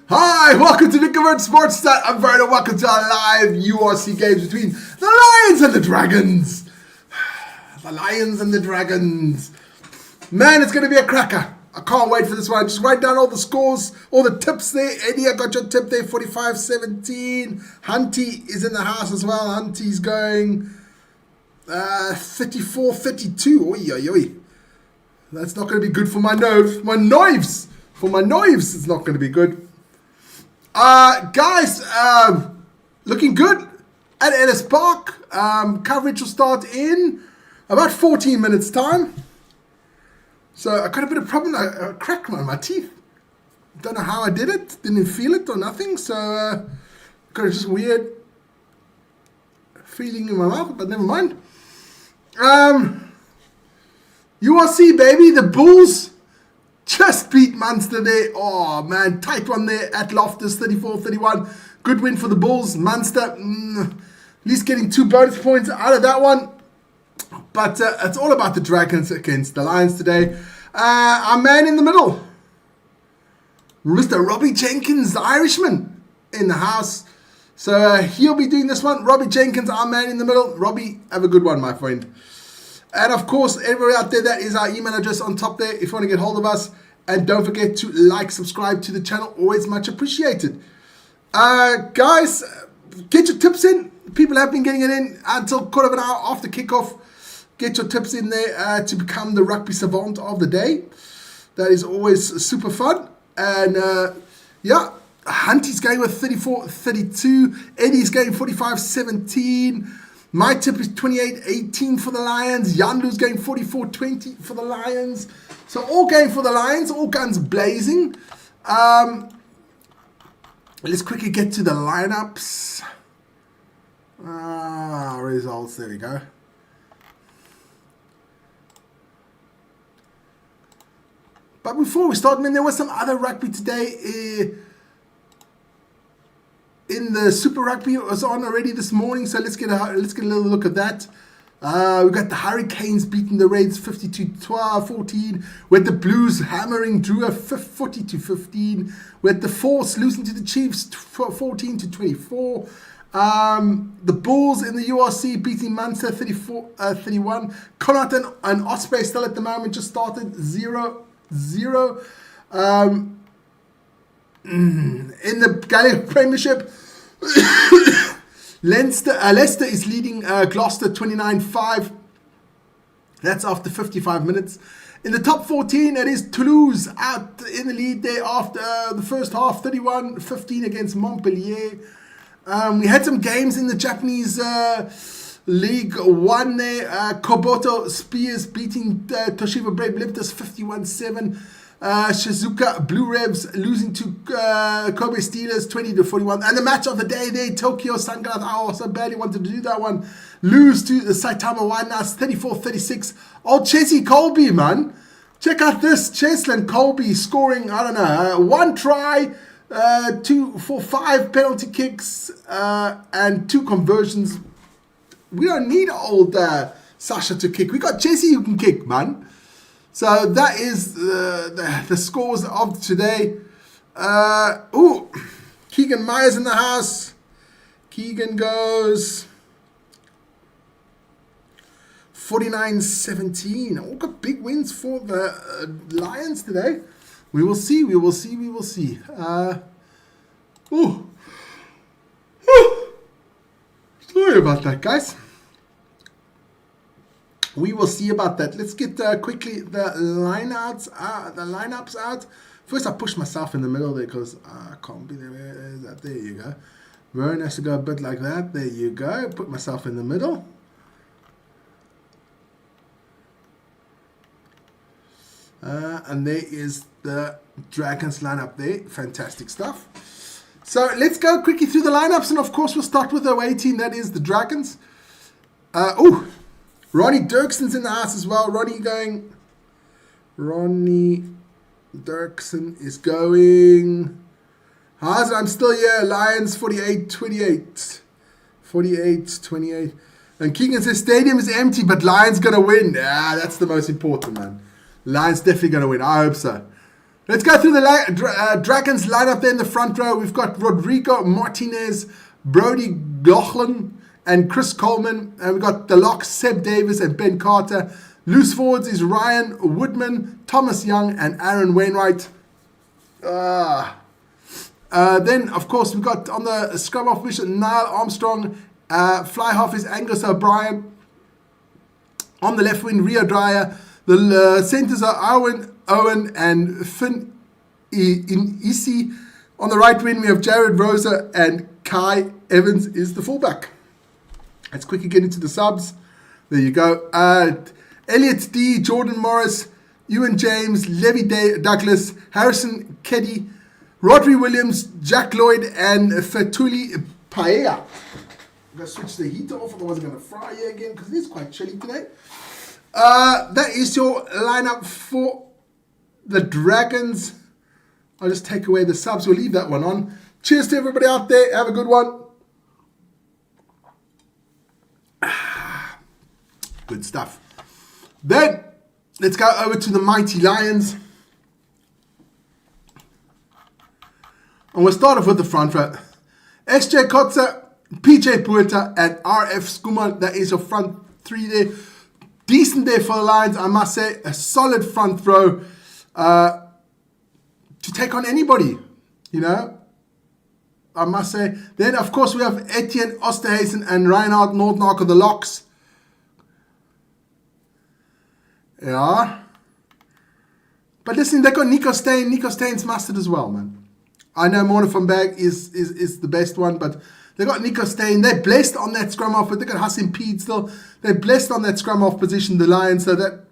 Hi, welcome to Vic Sports Stat. I'm very welcome to our live URC games between the Lions and the Dragons. The Lions and the Dragons. Man, it's going to be a cracker. I can't wait for this one. Just write down all the scores, all the tips there. Eddie, I got your tip there, 45-17. Hunty is in the house as well. Hunty's going 34-32. Oi, oi, oi. That's not going to be good for my nerves. For my knives, it's not going to be good. Guys, looking good at Ellis Park. Coverage will start in about 14 minutes time. So I got a bit of problem. I cracked one of my teeth. Don't know how I did it. Didn't feel it or nothing. So got a just weird feeling in my mouth, but never mind. URC, baby. The Bulls just beat Munster there. Oh, man. Tight one there at Loftus, 34-31. Good win for the Bulls. Munster, at least getting 2 bonus points out of that one. But it's all about the Dragons against the Lions today. Our man in the middle, Mr. Robbie Jenkins, the Irishman, in the house. So he'll be doing this one. Robbie Jenkins, our man in the middle. Robbie, have a good one, my friend. And of course, everybody out there, that is our email address on top there if you want to get hold of us. And don't forget to like, subscribe to the channel. Always much appreciated. Guys, get your tips in. People have been getting it in until quarter of an hour after kickoff. Get your tips in there to become the rugby savant of the day. That is always super fun. And yeah, Hunty's going with 34-32. Eddie's going 45-17. My tip is 28-18 for the Lions. Yanlu's going 44-20 for the Lions. So all going for the Lions, all guns blazing. Let's quickly get to the lineups. Results, there we go. But before we start, there was some other rugby today. In the Super Rugby, it was on already this morning, so let's get a little look at that. We've got the Hurricanes beating the Reds 52-14. With the Blues hammering Drua 40-15. With the Force losing to the Chiefs 14-24. The Bulls in the URC beating Munster 34-31. Connacht and Osprey still at the moment just started 0-0. In the Gaelic Premiership, Leicester is leading Gloucester 29-5. That's after 55 minutes. In the top 14, it is Toulouse out in the lead there after the first half, 31-15 against Montpellier. We had some games in the Japanese League 1 there. Koboto Spears beating Toshiba Brave Liptus 51-7. Shizuoka Blue Revs losing to Kobe Steelers 20-41. And the match of the day there, Tokyo Sunglass. I also barely wanted to do that one. Lose to the Saitama Wildcats 34-36. Old Chessie Colby, man. Check out this. Cheslin Colby scoring, I don't know, 1 try, 2 for 5 penalty kicks, and 2 conversions. We don't need old Sasha to kick. We got Chessie who can kick, man. So that is the scores of today. Keegan Myers in the house. Keegan goes 49-17. All got big wins for the Lions today. We will see. Sorry about that, guys. We will see about that. Let's get quickly the lineups out. First, I push myself in the middle there because I can't be there. Where is that? There you go. Vern has to go a bit like that. There you go. Put myself in the middle. And there is the Dragons lineup there. Fantastic stuff. So let's go quickly through the lineups. And of course, we'll start with the away team. That is the Dragons. Ronnie Dirkson's in the house as well. Ronnie Dirkson is going. How's it? I'm still here. Lions 48-28. 48-28. And Keegan says stadium is empty, but Lions going to win. Yeah, that's the most important, man. Lions definitely going to win. I hope so. Let's go through the Dragons lineup there in the front row. We've got Rodrigo Martinez, Brody Gloughlin, and Chris Coleman. And we've got the locks, Seb Davis and Ben Carter. Loose forwards is Ryan Woodman, Thomas Young, and Aaron Wainwright. Then, of course, we've got on the scrum half position, Niall Armstrong. Fly half is Angus O'Brien. On the left wing, Rio Dyer. The centres are Owen and Finn Isi. On the right wing, we have Jared Rosa and Kai Evans is the fullback. Let's quickly get into the subs. There you go. Elliot D, Jordan Morris, Ewan James, Levy Douglas, Harrison Keddy, Rodri Williams, Jack Lloyd, and Fatuli Paella. I'm going to switch the heater off, otherwise I'm going to fry you again because it is quite chilly today. That is your lineup for the Dragons. I'll just take away the subs. We'll leave that one on. Cheers to everybody out there. Have a good one. Good stuff. Then, let's go over to the Mighty Lions. And we'll start off with the front row. SJ Kotze, PJ Puerta, and RF Skuman. That is your front three there. Decent there for the Lions, I must say. A solid front row to take on anybody, you know, I must say. Then, of course, we have Etienne Osterhuizen and Reinhard Nordnacker, the locks. Yeah. But listen, they got Nico Steyn. Nico Steyn's mastered as well, man. I know Mona van Berg is the best one, but they got Nico Steyn. They're blessed on that scrum off, but they got Hassan Pede still. They're blessed on that scrum off position, the Lions, so that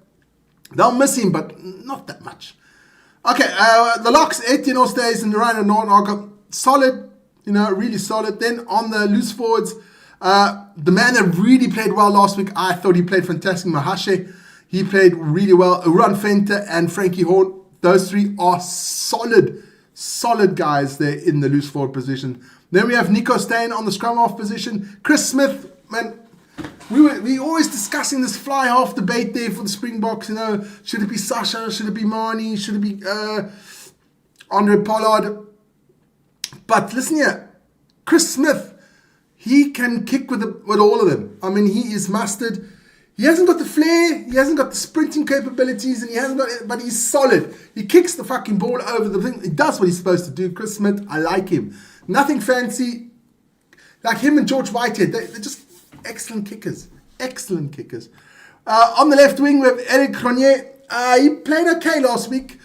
they'll miss him, but not that much. Okay, the locks, Etienne Osterhuizen and Reinhard Nordnacker, solid, you know, really solid. Then on the loose forwards, the man that really played well last week, I thought he played fantastic, Mahashe. He played really well. Uran Fenter and Frankie Horn, those three are solid guys there in the loose forward position. Then we have Nico Steyn on the scrum half position. Chris Smith, man, we always discussing this fly half debate there for the Springboks. You know, should it be Sasha? Should it be Marnie? Should it be Andre Pollard? But listen here, Chris Smith, he can kick with all of them. I mean, he is mastered. He hasn't got the flair, he hasn't got the sprinting capabilities, and he hasn't got it, but he's solid. He kicks the fucking ball over the thing. He does what he's supposed to do. Chris Smith, I like him. Nothing fancy. Like him and George Whitehead, they're just excellent kickers. Excellent kickers. On the left wing, we have Eric Cronier. He played okay last week.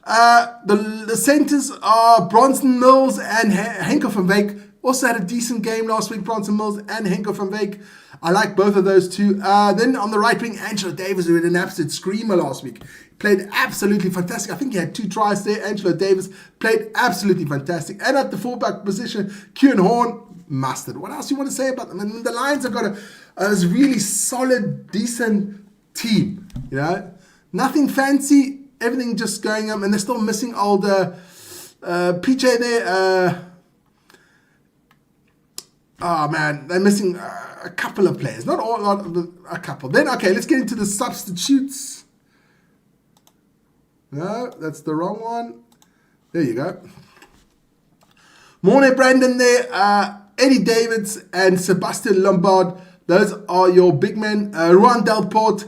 The centres are Bronson Mills and Henko van Wyk. Also had a decent game last week, Bronson Mills and Henko van Wyk. I like both of those two. Then on the right wing, Angelo Davis, who had an absolute screamer last week. Played absolutely fantastic. I think he had 2 tries there. Angelo Davis played absolutely fantastic. And at the fullback position, Kieran Horn, mastered. What else do you want to say about them? And the Lions have got a really solid, decent team. You know, nothing fancy. Everything just going up. And they're still missing old PJ there. Oh man, they're missing a couple of players. Not all, a couple. Then, okay, let's get into the substitutes. No, that's the wrong one. There you go. Morne Brandon there, Eddie Davids and Sebastian Lombard. Those are your big men. Ruan Delport,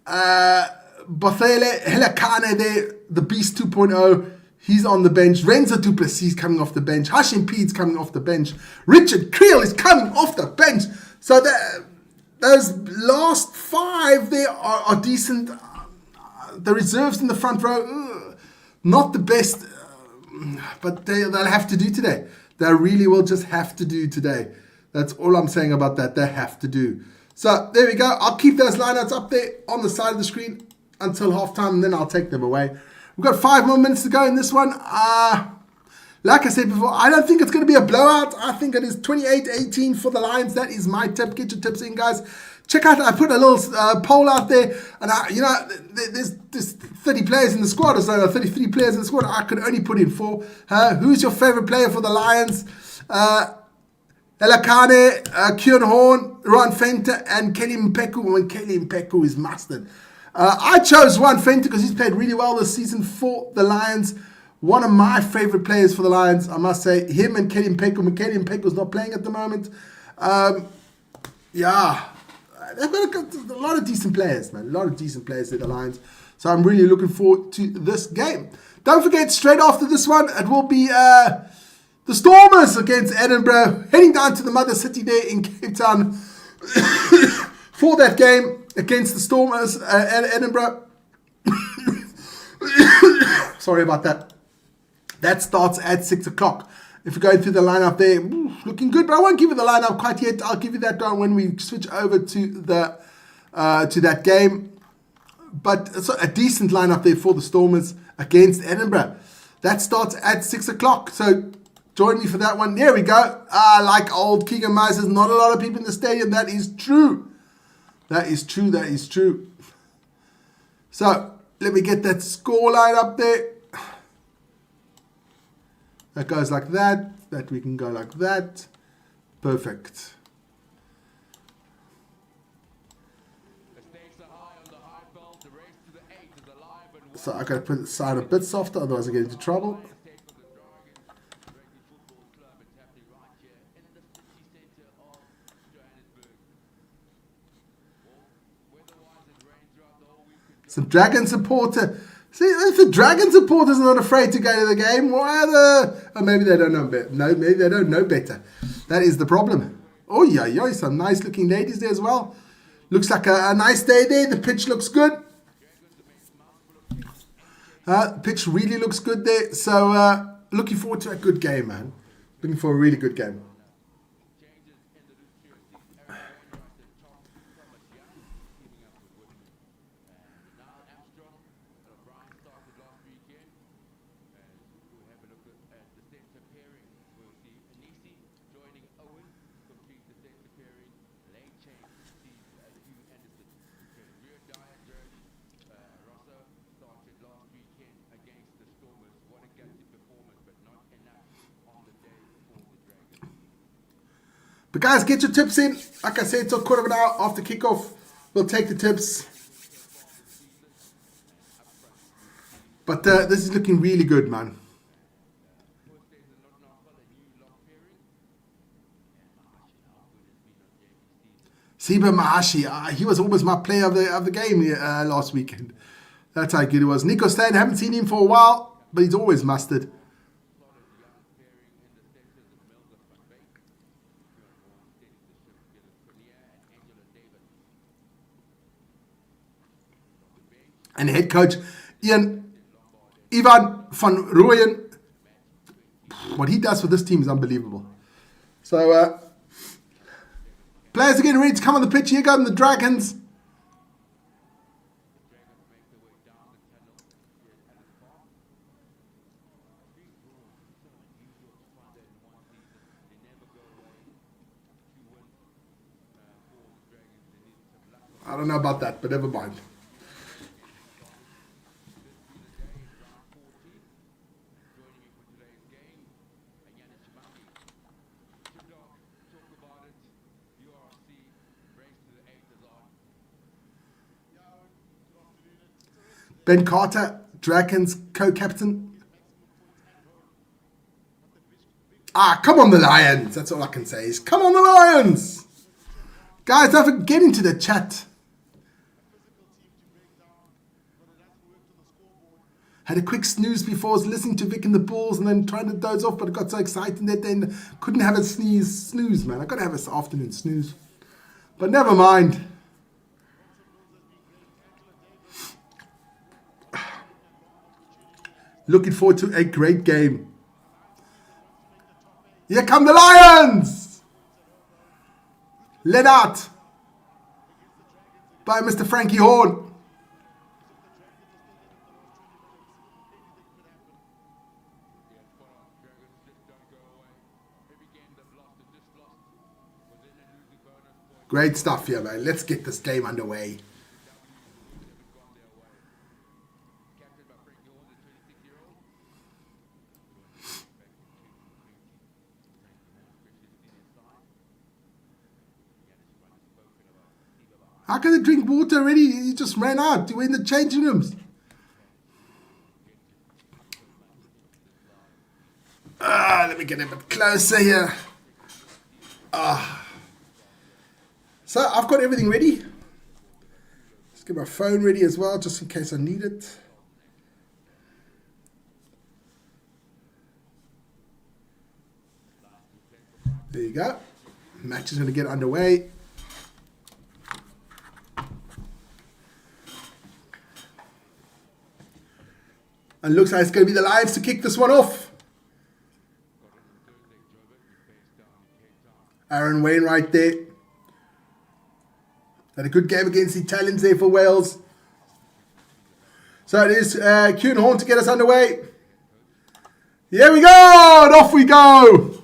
Bothele Helakane there, the Beast 2.0. He's on the bench. Renzo Duplessis coming off the bench. Hashim Pede's coming off the bench. Richard Creel is coming off the bench. So those last 5 there are decent. The reserves in the front row, not the best, but they'll have to do today. They really will just have to do today. That's all I'm saying about that. They have to do. So there we go. I'll keep those lineouts up there on the side of the screen until halftime, and then I'll take them away. We've got 5 more minutes to go in this one. Like I said before, I don't think it's going to be a blowout. I think it is 28-18 for the Lions. That is my tip. Get your tips in, guys. Check out, I put a little poll out there. And, there's 30 players in the squad, or so, 33 players in the squad. I could only put in 4. Who's your favorite player for the Lions? Elakane, Kieran Horn, Ron Fenter, and Kelly Mpeku. When Kelly Mpeku is mastered. I chose Juan Fenter because he's played really well this season for the Lions. One of my favorite players for the Lions, I must say. Him and Kenny Mpeko. Kenny Mpeko's not playing at the moment. Yeah, they've got a lot of decent players, man. A lot of decent players in the Lions. So I'm really looking forward to this game. Don't forget, straight after this one, it will be the Stormers against Edinburgh, heading down to the mother city there in Cape Town for that game against the Stormers at Edinburgh. Sorry about that. That starts at 6 o'clock. If you're going through the lineup there, looking good, but I won't give you the lineup quite yet. I'll give you that one when we switch over to that game. But it's a decent lineup there for the Stormers against Edinburgh. That starts at 6 o'clock. So join me for that one. There we go. Like old Keegan Miles says, not a lot of people in the stadium. That is true. That is true. That is true. So let me get that score line up there. That goes like that. That we can go like that. Perfect. So I gotta put the sign a bit softer, otherwise I get into trouble. Some Dragon supporter. See, if the Dragon supporter's not afraid to go to the game, why are the... Oh, maybe they don't know better. No, maybe they don't know better. That is the problem. Oh, yeah, some nice looking ladies there as well. Looks like a nice day there. The pitch looks good. Pitch really looks good there. So, looking forward to a good game, man. Looking for a really good game. But guys, get your tips in. Like I said, till quarter of an hour after kickoff, we'll take the tips. But this is looking really good, man. Siba Mahashi, he was almost my player of the game last weekend. That's how good he was. Nico Stan, haven't seen him for a while, but he's always mustard. And head coach Ivan van Rooyen, what he does for this team is unbelievable. So, players are getting ready to come on the pitch. Here come the Dragons. I don't know about that, but never mind. Ben Carter, Dragons co-captain. Come on the Lions. That's all I can say is come on the Lions. Guys, don't forget, get into the chat. Had a quick snooze before. I was listening to Vic and the Bulls and then trying to doze off, but I got so excited that then couldn't have a snooze, man. I got to have this afternoon snooze. But never mind. Looking forward to a great game. Here come the Lions! Led out by Mr. Frankie Horn. Great stuff here, man. Let's get this game underway. How can they drink water already? He just ran out. We're in the changing rooms. let me get a bit closer here. So I've got everything ready. Let's get my phone ready as well, just in case I need it. There you go. Match is going to get underway. And looks like it's going to be the Lions to kick this one off. Aaron Wainwright there. Had a good game against the Italians there for Wales. So it is Kieran Horn to get us underway. Here we go, and off we go.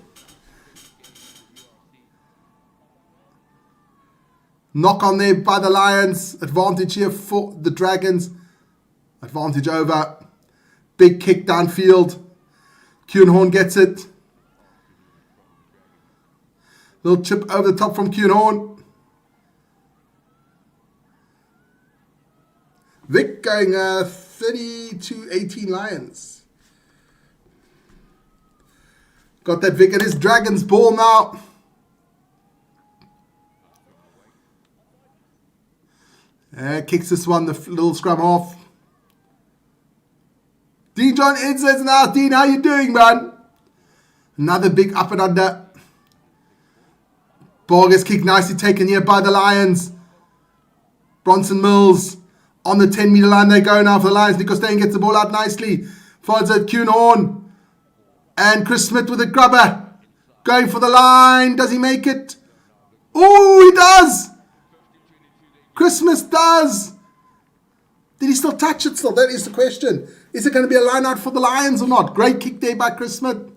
Knock on there by the Lions. Advantage here for the Dragons. Advantage over. Big kick downfield. Kieran Horn gets it. Little chip over the top from Kieran Horn. Vic going 30-18 Lions. Got that Vic. It is Dragons ball now. Kicks this one, the little scrum off. Dean John inserts now. Dean, how you doing, man? Another big up and under. Ball gets kicked nicely taken here by the Lions. Bronson Mills on the 10-meter line. They go now for the Lions. Nico Steyn gets the ball out nicely. Finds it, Kieran Horn. And Chris Smith with a grubber. Going for the line. Does he make it? Oh, he does. Chris Smith does. Did he still touch it still? That is the question. Is it going to be a line out for the Lions or not? Great kick there by Chris Smith.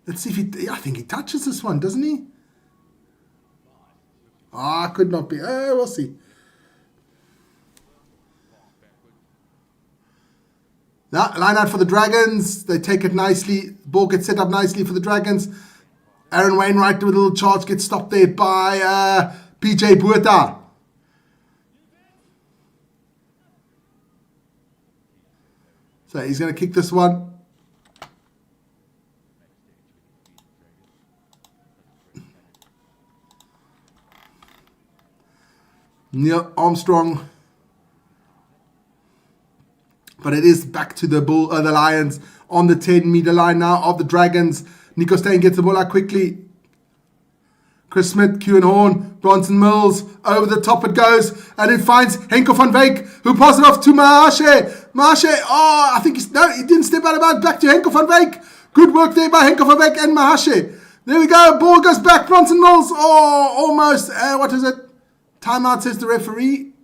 Let's see if he... I think he touches this one, doesn't he? Could not be. We'll see. Now, line out for the Dragons. They take it nicely. Ball gets set up nicely for the Dragons. Aaron Wainwright with a little charge gets stopped there by PJ Buerta. So he's going to kick this one. Neil Armstrong. But it is back to the Lions on the 10-meter line now of the Dragons. Nico Steyn gets the ball out quickly. Chris Smith, Kieran Horn, Bronson Mills, over the top it goes, and it finds Henko van Wyk, who passes it off to Mahashe. Mahashe, I think he didn't step out of bounds, back to Henko van Wyk. Good work there by Henko van Wyk and Mahashe. There we go, ball goes back, Bronson Mills, almost, what is it? Timeout says the referee.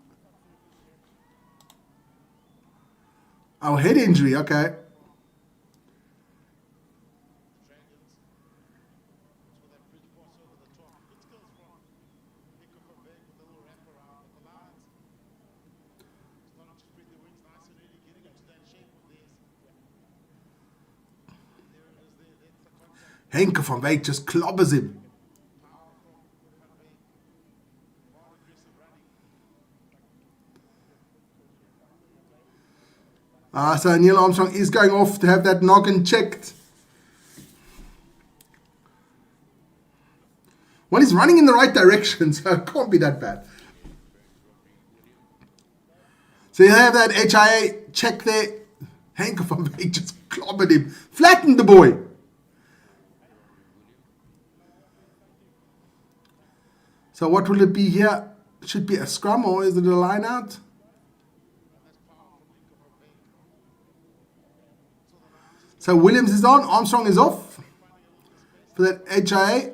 Head injury, okay. Henke van Wyk just clobbers him. So Neil Armstrong is going off to have that noggin checked. Well, he's running in the right direction, so it can't be that bad. So you have that HIA check there. Henke van Wyk just clobbered him. Flattened the boy. So what will it be here? It should be a scrum, or is it a line out? So Williams is on, Armstrong is off for that HIA.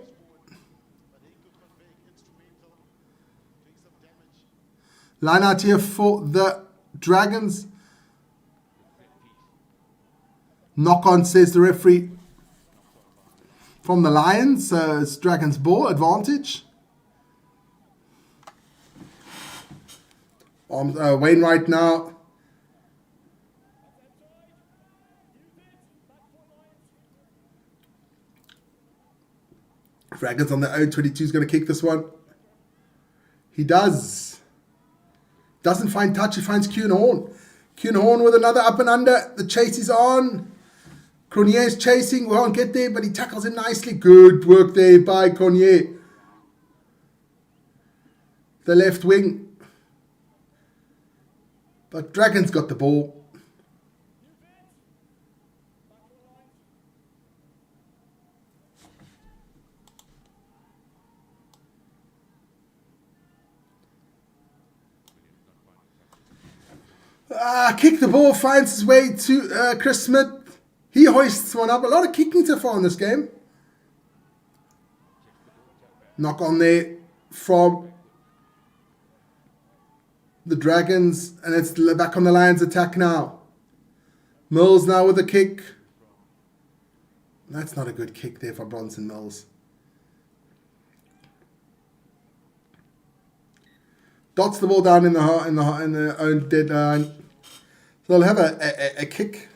Line out here for the Dragons. Knock on, says the referee, from the Lions. So it's Dragons ball, advantage. Wainwright now. Dragons on the O22 is going to kick this one. He does. Doesn't find touch. He finds Kieran Horn. Kuhn with another up and under. The chase is on. Cornier is chasing. We won't get there, but he tackles him nicely. Good work there by Cornier. The left wing. But Dragons got the ball. Kick the ball, finds his way to Chris Smith. He hoists one up. A lot of kicking so far in this game. Knock on there from the Dragons. And it's back on the Lions attack now. Mills now with a kick. That's not a good kick there for Bronson Mills. Dots the ball down in the own dead line. So they'll have a kick.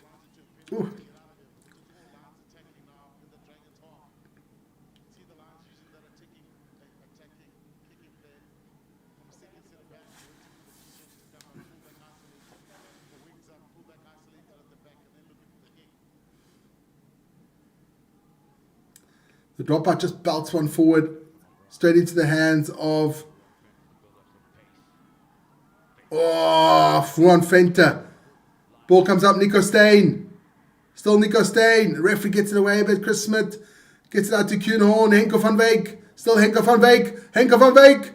Ooh. The dropout just belts one forward, straight into the hands of Juan Fenter. Ball comes up, Nico Steyn. Still Nico Steyn. Referee gets it away a bit. Chris Smith gets it out to Kuhn. Henko van Wyk. Still Henko van Wyk. Henko van Wyk.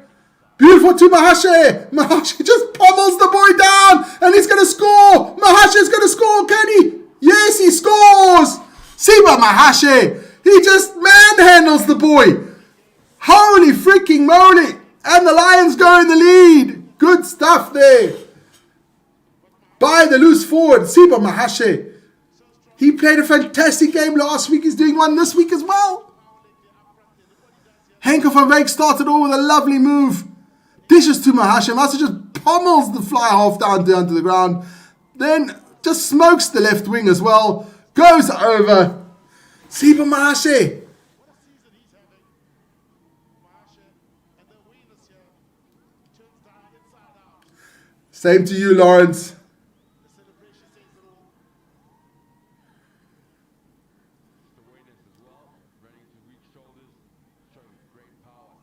Beautiful to Mahashe. Mahashe just pummels the boy down. And he's going to score. Mahashe's going to score, can he? Yes, he scores. Siba Mahashe. He just manhandles the boy. Holy freaking moly. And the Lions go in the lead. Good stuff there. By the loose forward, Siba Mahashe. He played a fantastic game last week. He's doing one this week as well. Henko van Wyk started all with a lovely move. Dishes to Mahashe. Mahashe just pummels the fly half down to the ground. Then just smokes the left wing as well. Goes over. Siba Mahashe. Same to you, Lawrence.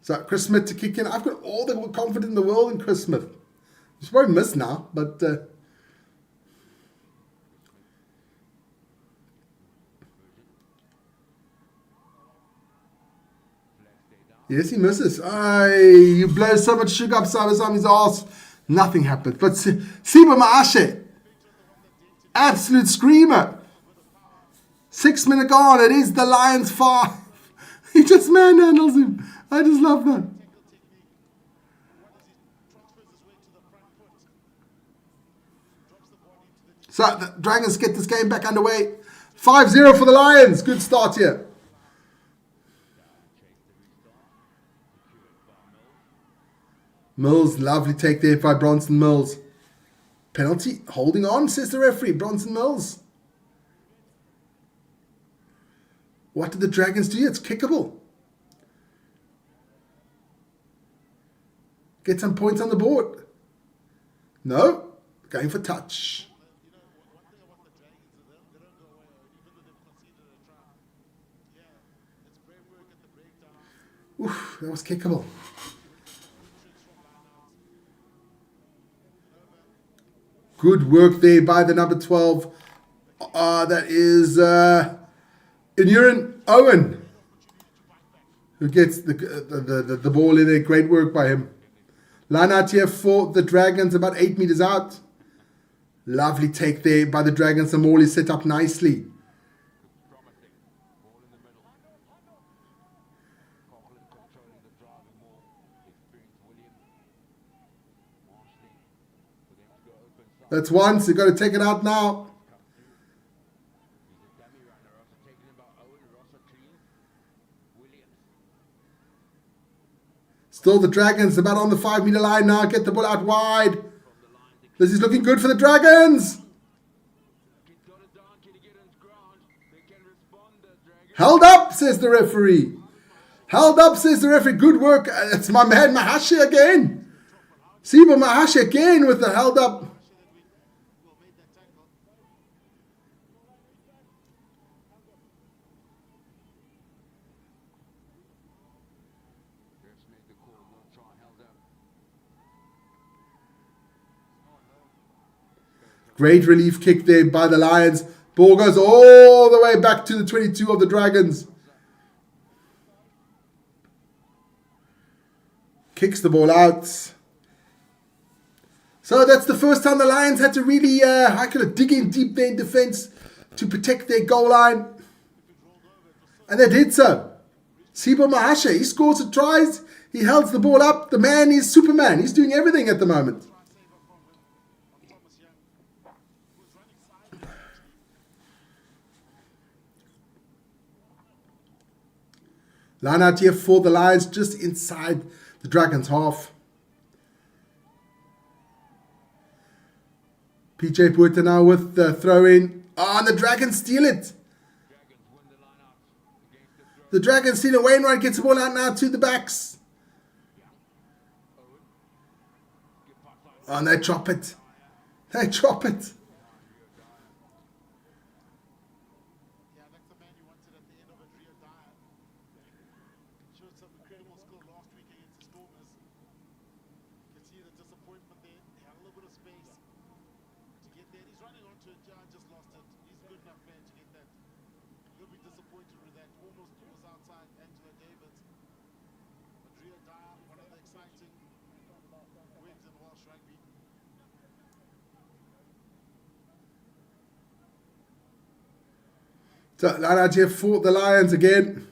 So Chris Smith to kick in. I've got all the confidence in the world in Chris Smith. He's probably missed now, but yes, he misses. You blow so much sugar up Sami's arse. Nothing happened. But Siba Mahashe, absolute screamer. 6 minutes gone. It is the Lions 5. He just manhandles him. I just love that. So the Dragons get this game back underway. 5-0 for the Lions. Good start here. Mills, lovely take there by Bronson Mills. Penalty, holding on, says the referee. Bronson Mills. What did the Dragons do? It's kickable. Get some points on the board. No, going for touch. Oof, that was kickable. Good work there by the number 12. That is Inurin Owen, who gets the ball in there. Great work by him. Line out here for the Dragons, about 8 meters out. Lovely take there by the Dragons. The maul is set up nicely. That's one, so you've got to take it out now. Still the Dragons about on the 5 meter line now. Get the ball out wide. This is looking good for the Dragons. Held up, says the referee. Held up, says the referee. Good work. It's my man Mahashe again. Siba Mahashe again with the held up. Great relief kick there by the Lions. Ball goes all the way back to the 22 of the Dragons. Kicks the ball out. So that's the first time the Lions had to really dig in deep there in defense to protect their goal line. And they did so. Sibo Mahasha, he scores some tries. He holds the ball up. The man is Superman. He's doing everything at the moment. Line out here for the Lions just inside the Dragons half. PJ Puerta now with the throw in. Oh, and the Dragons steal it. The Dragons steal it. Wainwright gets the ball out now to the backs. Oh, and they drop it. They drop it. So, line out here for the Lions again.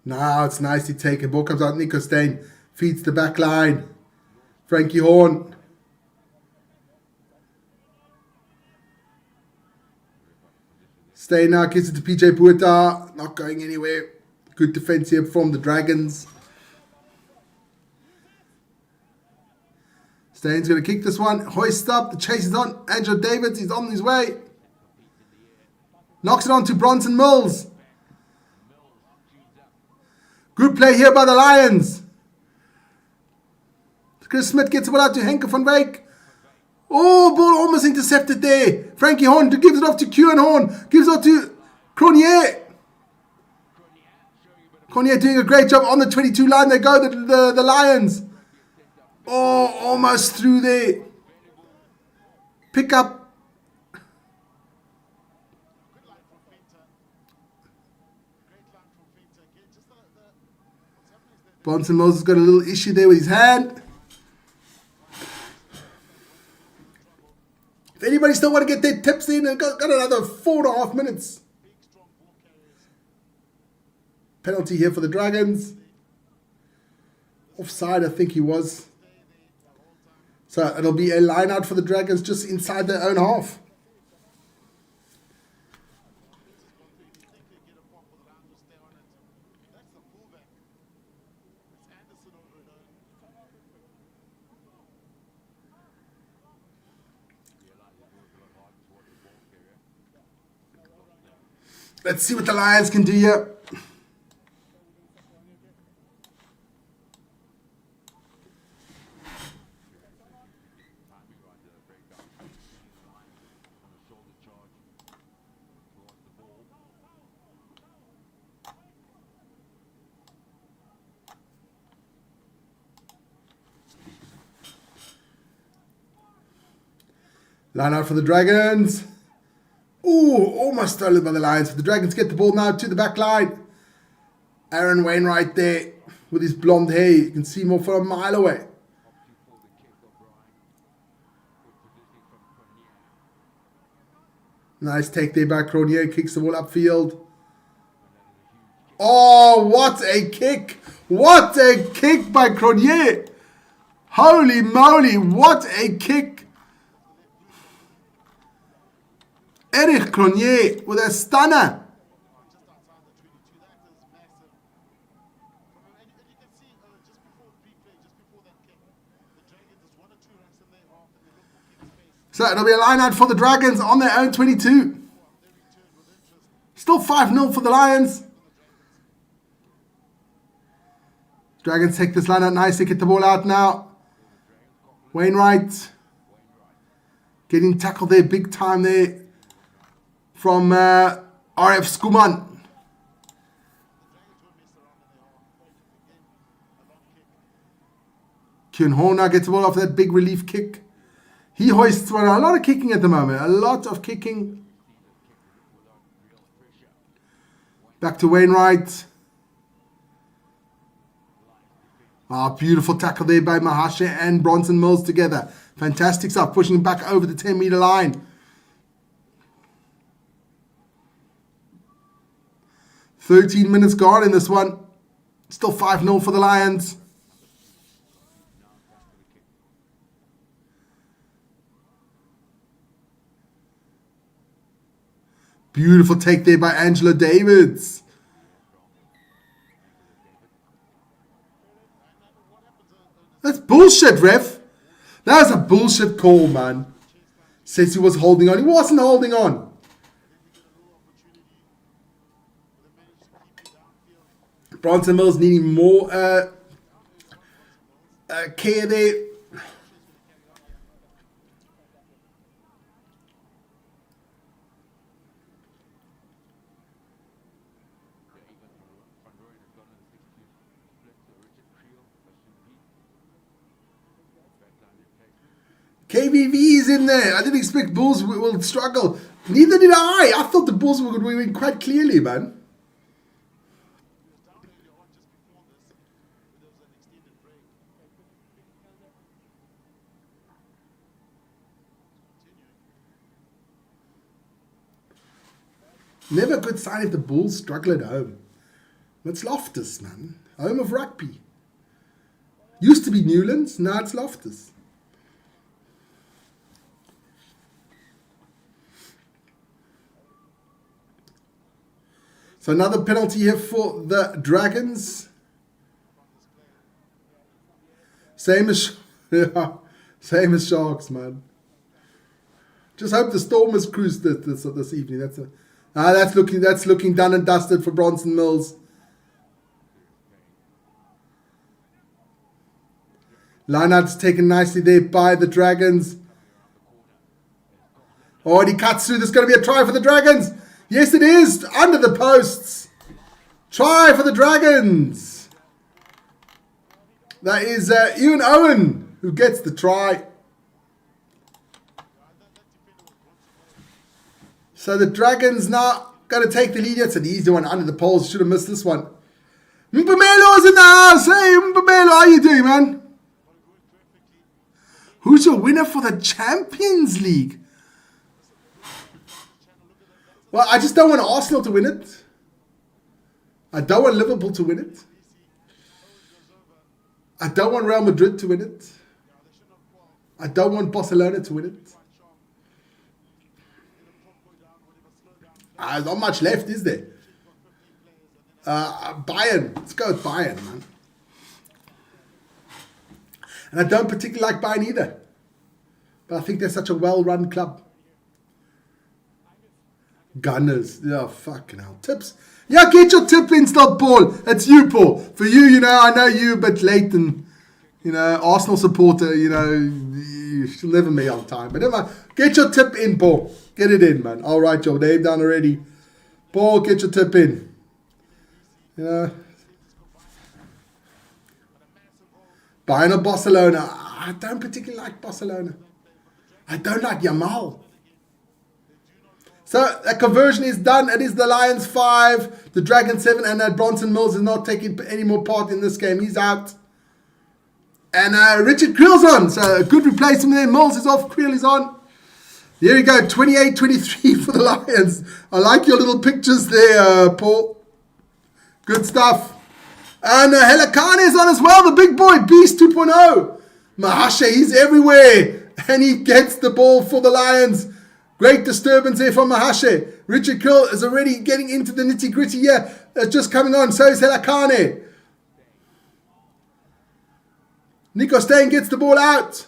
Now it's nicely taken. Ball comes out. Nico Steyn feeds the back line. Frankie Horn. Steyn now gets it to PJ Puerta. Not going anywhere. Good defense here from the Dragons. Steyn's going to kick this one. Hoist up. The chase is on. Andrew Davids is on his way. Knocks it on to Bronson Mills. Good play here by the Lions. Chris Smith gets the ball out to Henke van Wyk. Oh, ball almost intercepted there. Frankie Horn gives it off to Kieran Horn. Gives it off to Cronier. Cronier doing a great job on the 22 line. They go, the Lions. Oh, almost through there. Pick up. Bronson Mills has got a little issue there with his hand. If anybody still want to get their tips in, they've got another 4.5 minutes. Penalty here for the Dragons. Offside, I think he was. So it'll be a line out for the Dragons just inside their own half. Let's see what the Lions can do here. Line out for the Dragons. Ooh, almost stolen by the Lions. The Dragons get the ball now to the back line. Aaron Wainwright there with his blonde hair. You can see him off from a mile away. Nice take there by Cronier. Kicks the ball upfield. Oh, what a kick. What a kick by Cronier. Holy moly, what a kick. Eric Cronier with a stunner. So it'll be a line out for the Dragons on their own 22. Still 5-0 for the Lions. Dragons take this line out nicely. Get the ball out now. Wainwright getting tackled there big time there from RF Skuman. Kieran Horner gets the ball off that big relief kick. He hoists one. A lot of kicking at the moment. A lot of kicking. Back to Wainwright. Beautiful tackle there by Mahashe and Bronson Mills together. Fantastic stuff. Pushing him back over the 10-meter line. 13 minutes gone in this one. Still 5-0 for the Lions. Beautiful take there by Angela Davids. That's bullshit, ref. That was a bullshit call, man. Says he was holding on. He wasn't holding on. Bronson Mills needing more care there. KVV is in there. I didn't expect Bulls will struggle. Neither did I. I thought the Bulls would win quite clearly, man. Never a good sign if the Bulls struggle at home. It's Loftus, man. Home of rugby. Used to be Newlands, now it's Loftus. So another penalty here for the Dragons. Same as Sharks, man. Just hope the Storm has cruised this evening. That's looking done and dusted for Bronson Mills. Lineout's taken nicely there by the Dragons. Oh, and he cuts through. There's going to be a try for the Dragons. Yes, it is. Under the posts. Try for the Dragons. That is Ewan Owen who gets the try. So the Dragons now going to take the lead. It's an easy one under the poles. Should have missed this one. Mpumelo's in the house. Hey, Mpumelo, how you doing, man? Who's your winner for the Champions League? Well, I just don't want Arsenal to win it. I don't want Liverpool to win it. I don't want Real Madrid to win it. I don't want Barcelona to win it. There's not much left, is there? Bayern. Let's go with Bayern, man. And I don't particularly like Bayern either. But I think they're such a well-run club. Gunners. Oh, fucking hell. Tips. Yeah, get your tip in, stop, Paul. It's you, Paul. For you, I know you a bit late and, Arsenal supporter, you should never me on time. But never mind. Get your tip in, Paul. Get it in, man. I'll write your name down already. Paul, get your tip in. Bayern or Barcelona? I don't particularly like Barcelona. I don't like Yamal. So a conversion is done. It is the Lions 5, the Dragons 7, and Bronson Mills is not taking any more part in this game. He's out. And Richard Creel's on. So a good replacement there. Mills is off. Creel is on. There we go. 28-23 for the Lions. I like your little pictures there, Paul. Good stuff. And Helakane is on as well. The big boy, Beast 2.0. Mahashe, he's everywhere. And he gets the ball for the Lions. Great disturbance there from Mahashe. Richard Krill is already getting into the nitty-gritty here. It's just coming on. So is Helakane. Nico Steyn gets the ball out.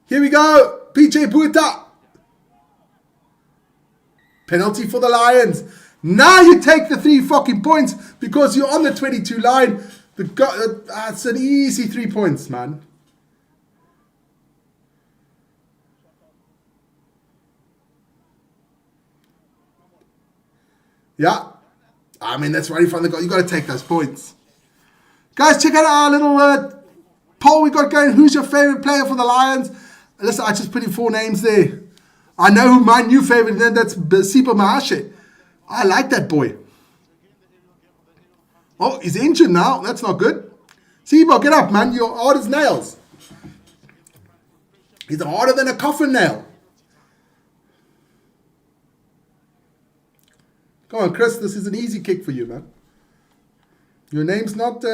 Here we go. PJ Buita. Penalty for the Lions. Now you take the 3 fucking points because you're on the 22 line. It's an easy 3 points, man. Yeah. I mean, that's right in front of the goal. You got to take those points. Guys, check out our little poll we got going. Who's your favorite player for the Lions? Listen, I just put in 4 names there. I know who my new favorite is. That's Sipa Mahashe. I like that boy. Oh, he's injured now. That's not good. Sipa, get up, man. You're hard as nails. He's harder than a coffin nail. Come on, Chris. This is an easy kick for you, man. Your name's not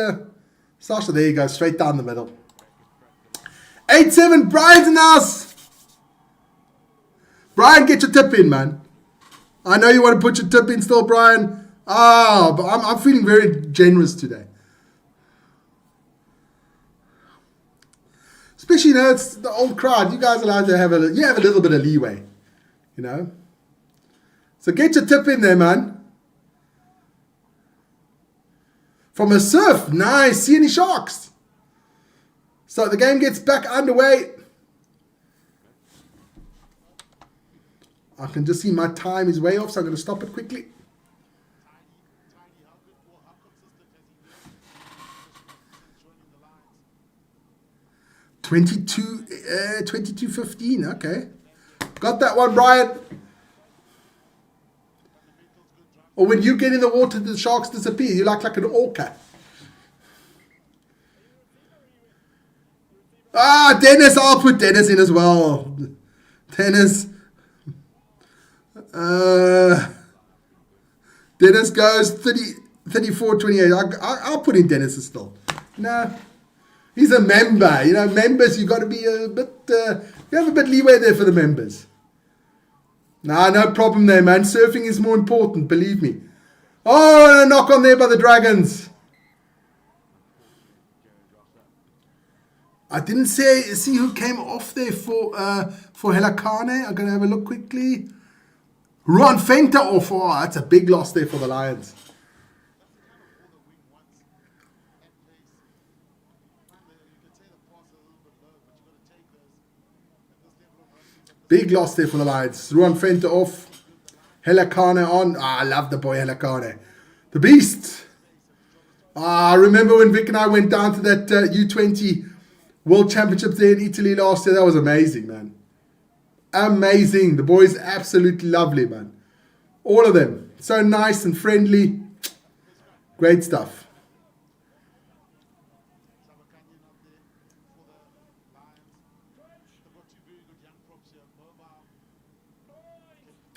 Sasha. There you go. Straight down the middle. 8-7. Brian's in the house. Brian, get your tip in, man. I know you want to put your tip in still, Brian. But I'm feeling very generous today. Especially, it's the old crowd. You guys are allowed to have a little bit of leeway, So get your tip in there, man. From a surf. Nice. See any sharks? So the game gets back underway. I can just see my time is way off, so I'm going to stop it quickly. $22.15. Okay. Got that one, Brian. Or when you get in the water, the sharks disappear. You like an orca. Dennis. I'll put Dennis in as well. Dennis. Dennis goes 34.28. I'll put in Dennis still. No. He's a member. Members, you've got to be a bit... you have a bit leeway there for the members. Nah, no problem there, man. Surfing is more important, believe me. Oh, a knock on there by the Dragons. I didn't see who came off there for Helakane. I'm going to have a look quickly. Ruan Fenter off. Oh, that's a big loss there for the Lions. Big loss there for the Lions. Ruan Fenter off. Helakane on. I love the boy Helakane. The Beast. I remember when Vic and I went down to that U20 World Championships there in Italy last year. That was amazing, man. Amazing. The boys absolutely lovely, man. All of them. So nice and friendly. Great stuff.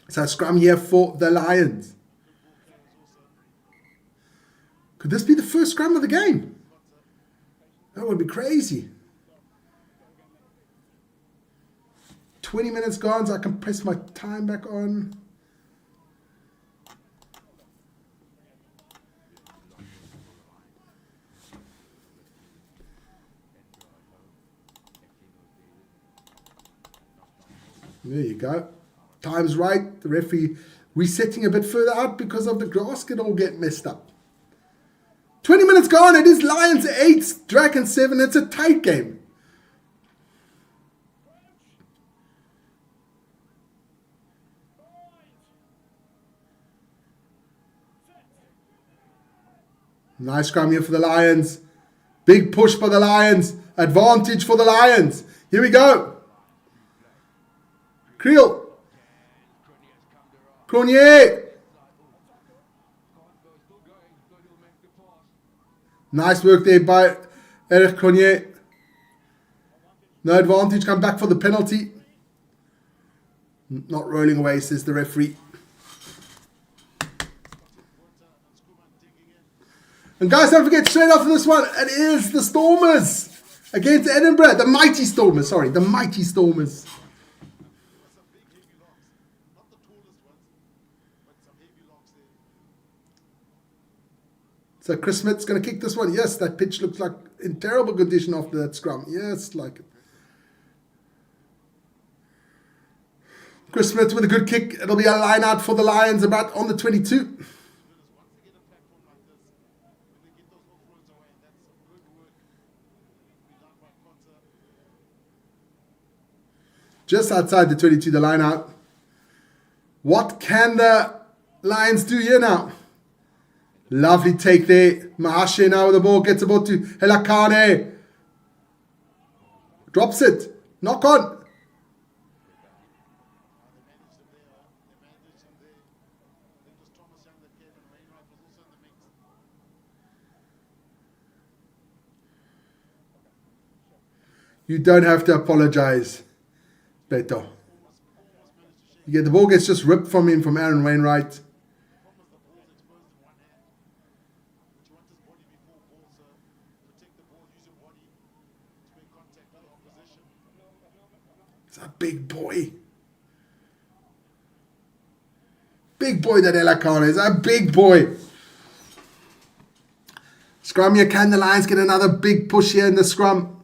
So scrum here for the Lions. Could this be the first scrum of the game? That would be crazy. 20 minutes gone, so I can press my time back on. There you go. Time's right. The referee resetting a bit further out because of the grass can all get messed up. 20 minutes gone. It is Lions 8, Dragons 7. It's a tight game. Nice scrum here for the Lions. Big push for the Lions. Advantage for the Lions. Here we go. Creel. Cronier. Nice work there by Eric Cronier. No advantage. Come back for the penalty. Not rolling away, says the referee. And guys, don't forget, straight after this one, it is the Stormers against Edinburgh. The Mighty Stormers, sorry. The Mighty Stormers. So Chris Smith's going to kick this one. Yes, that pitch looks like in terrible condition after that scrum. Yes, like it. Chris Smith with a good kick. It'll be a line out for the Lions about on the 22. Just outside the 22, the line out. What can the Lions do here now? Lovely take there. Mahashe now with the ball. Gets the ball to Helakane. Drops it. Knock on. You don't have to apologize, Beto. Yeah, the ball gets just ripped from him from Aaron Wainwright. It's a big boy. Big boy, that Elakane is a big boy. Scrum here, can the Lions get another big push here in the scrum?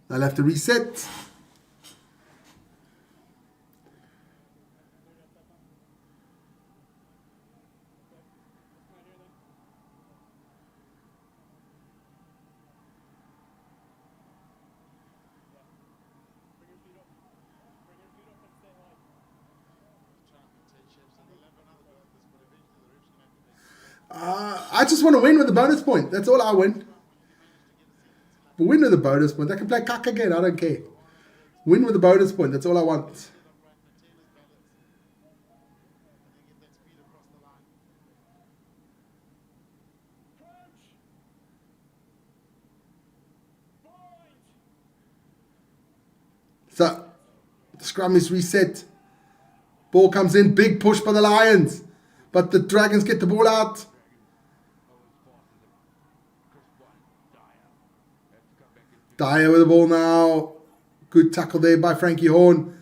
They'll have to reset. I just want to win with the bonus point. That's all I win. But win with the bonus point. I can play cuck again. I don't care. Win with the bonus point. That's all I want. So, the scrum is reset. Ball comes in. Big push by the Lions. But the Dragons get the ball out. Dyer with the ball now. Good tackle there by Frankie Horn.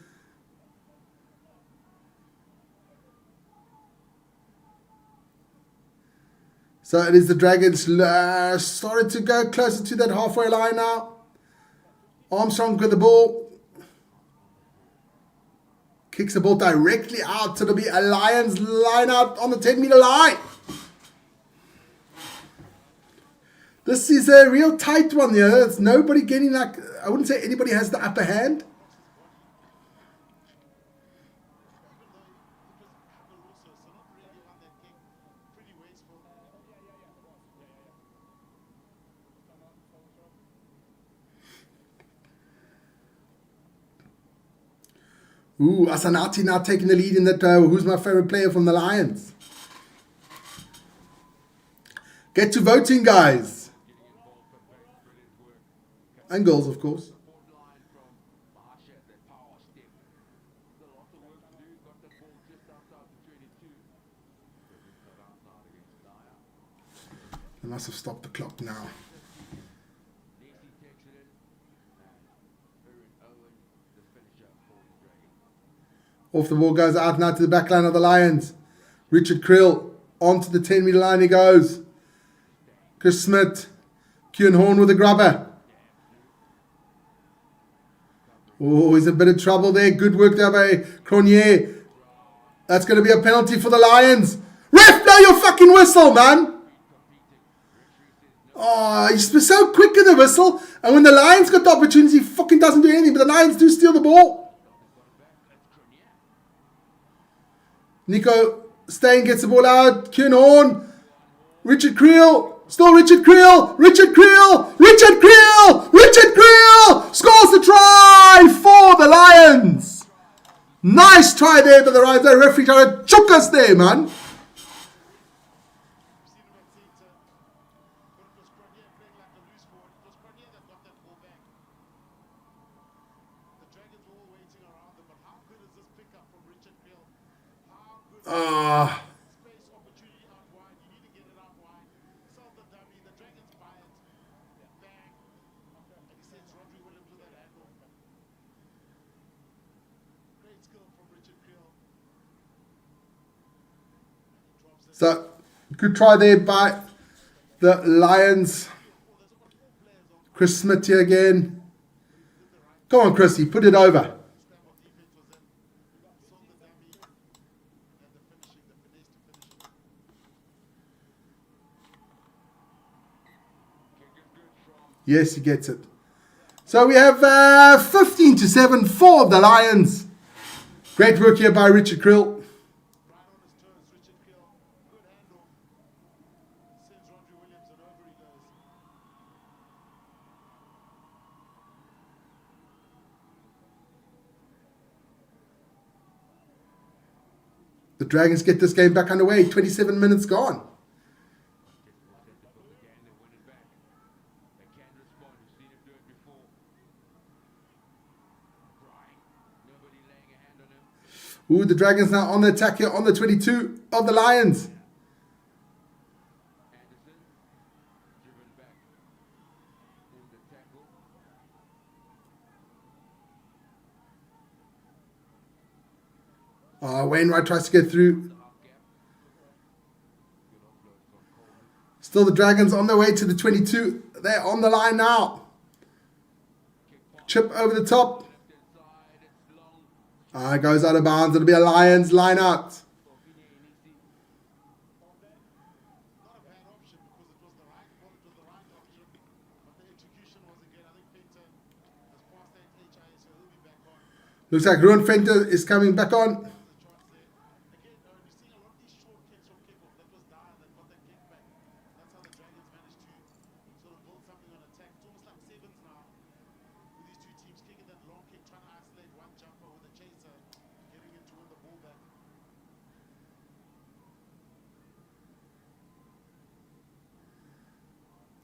So it is the Dragons started to go closer to that halfway line now. Armstrong with the ball. Kicks the ball directly out. So it'll be a Lions line out on the 10-meter line. This is a real tight one here. There's nobody getting like, I wouldn't say anybody has the upper hand. Ooh, Asanati now taking the lead in that. Who's my favorite player from the Lions? Get to voting, guys. And goals, of course. They must have stopped the clock now. Off the ball goes out now to the back line of the Lions. Richard Krill onto the 10-meter line he goes. Chris Smith. Kieran Horn with a grubber. Oh, he's in a bit of trouble there. Good work there by Cronier. That's going to be a penalty for the Lions. Ref, blow your fucking whistle, man. Oh, he's so quick in the whistle. And when the Lions got the opportunity, he fucking doesn't do anything. But the Lions do steal the ball. Nico Stein gets the ball out. Kieran Horn. Richard Creel. Still Richard Creel. Richard Creel. Richard Creel. Richard Creel scores the try for the Lions. Nice try there by the Lions. The referee tried to choke us there, man. So, good try there by the Lions. Chris Smith here again. Come on, Chrissy, put it over. Yes, he gets it. So we have 15-7 for the Lions. Great work here by Richard Krill. The Dragons get this game back underway. 27 minutes gone. Ooh, the Dragons now on the attack here on the 22 of the Lions. Wainwright tries to get through. Still the Dragons on their way to the 22. They're on the line now. Chip over the top. Goes out of bounds. It'll be a Lions line out. Looks like Ruan Fenter is coming back on.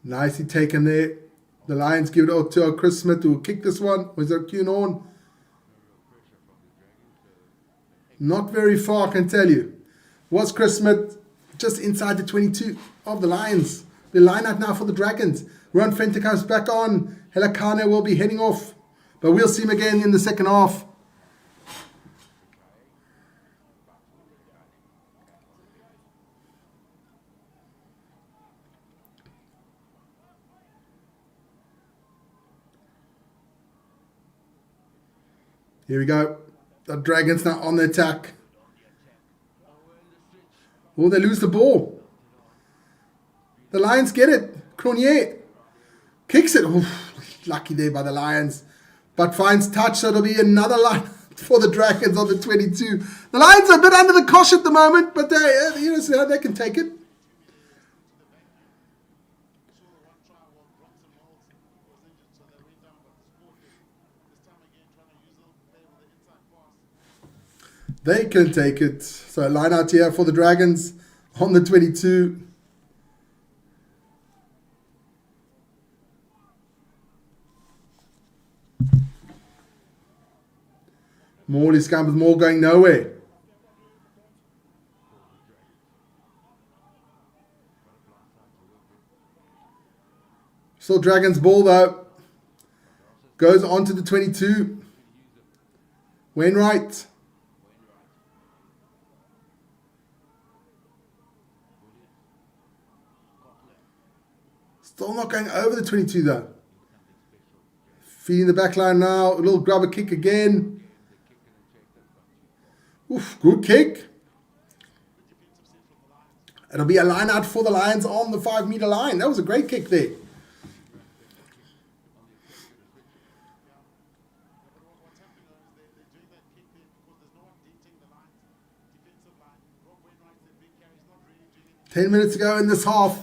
Nicely taken there. The Lions give it out to Chris Smith who will kick this one. Was there Kuhn on? Not very far, I can tell you. Was Chris Smith just inside the 22 of the Lions. The line out now for the Dragons. Ruan Fenter comes back on. Helakane will be heading off. But we'll see him again in the second half. Here we go. The Dragons now on the attack. Oh, they lose the ball. The Lions get it. Cronier kicks it. Oof, lucky there by the Lions. But finds touch, so it'll be another line for the Dragons on the 22. The Lions are a bit under the cosh at the moment, but they can take it. They can take it. So line out here for the Dragons on the 22. Morley Scampers, more going nowhere. Still Dragons ball though. Goes on to the 22. Wainwright. Still not going over the 22 though. Feeding the back line now. A little grubber kick again. Oof, good kick. It'll be a line out for the Lions on the 5-meter line. That was a great kick there. Ten minutes to go in this half.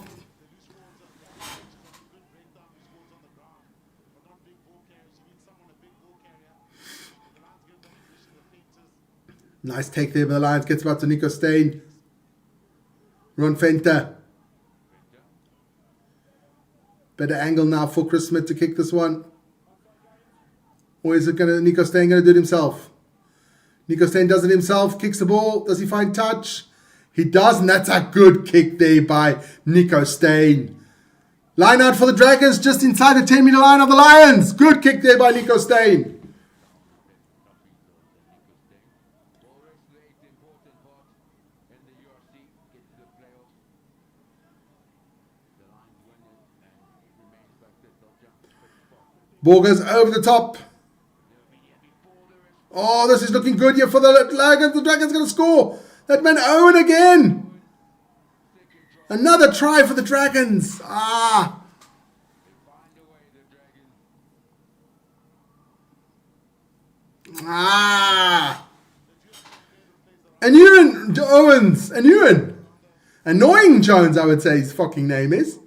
Nice take there by the Lions. Gets back to Nico Steyn. Ruan Fenter. Better angle now for Chris Smith to kick this one. Or is it Nico Steyn going to do it himself? Nico Steyn does it himself. Kicks the ball. Does he find touch? He does, and that's a good kick there by Nico Steyn. Line out for the Dragons just inside the 10-meter line of the Lions. Good kick there by Nico Steyn. Ball goes over the top. Oh, this is looking good here for the Dragons. The Dragons going to score. That man Owen again. Another try for the Dragons. Ah! Anurin Owens. Anurin. Annoying Jones, I would say his fucking name is.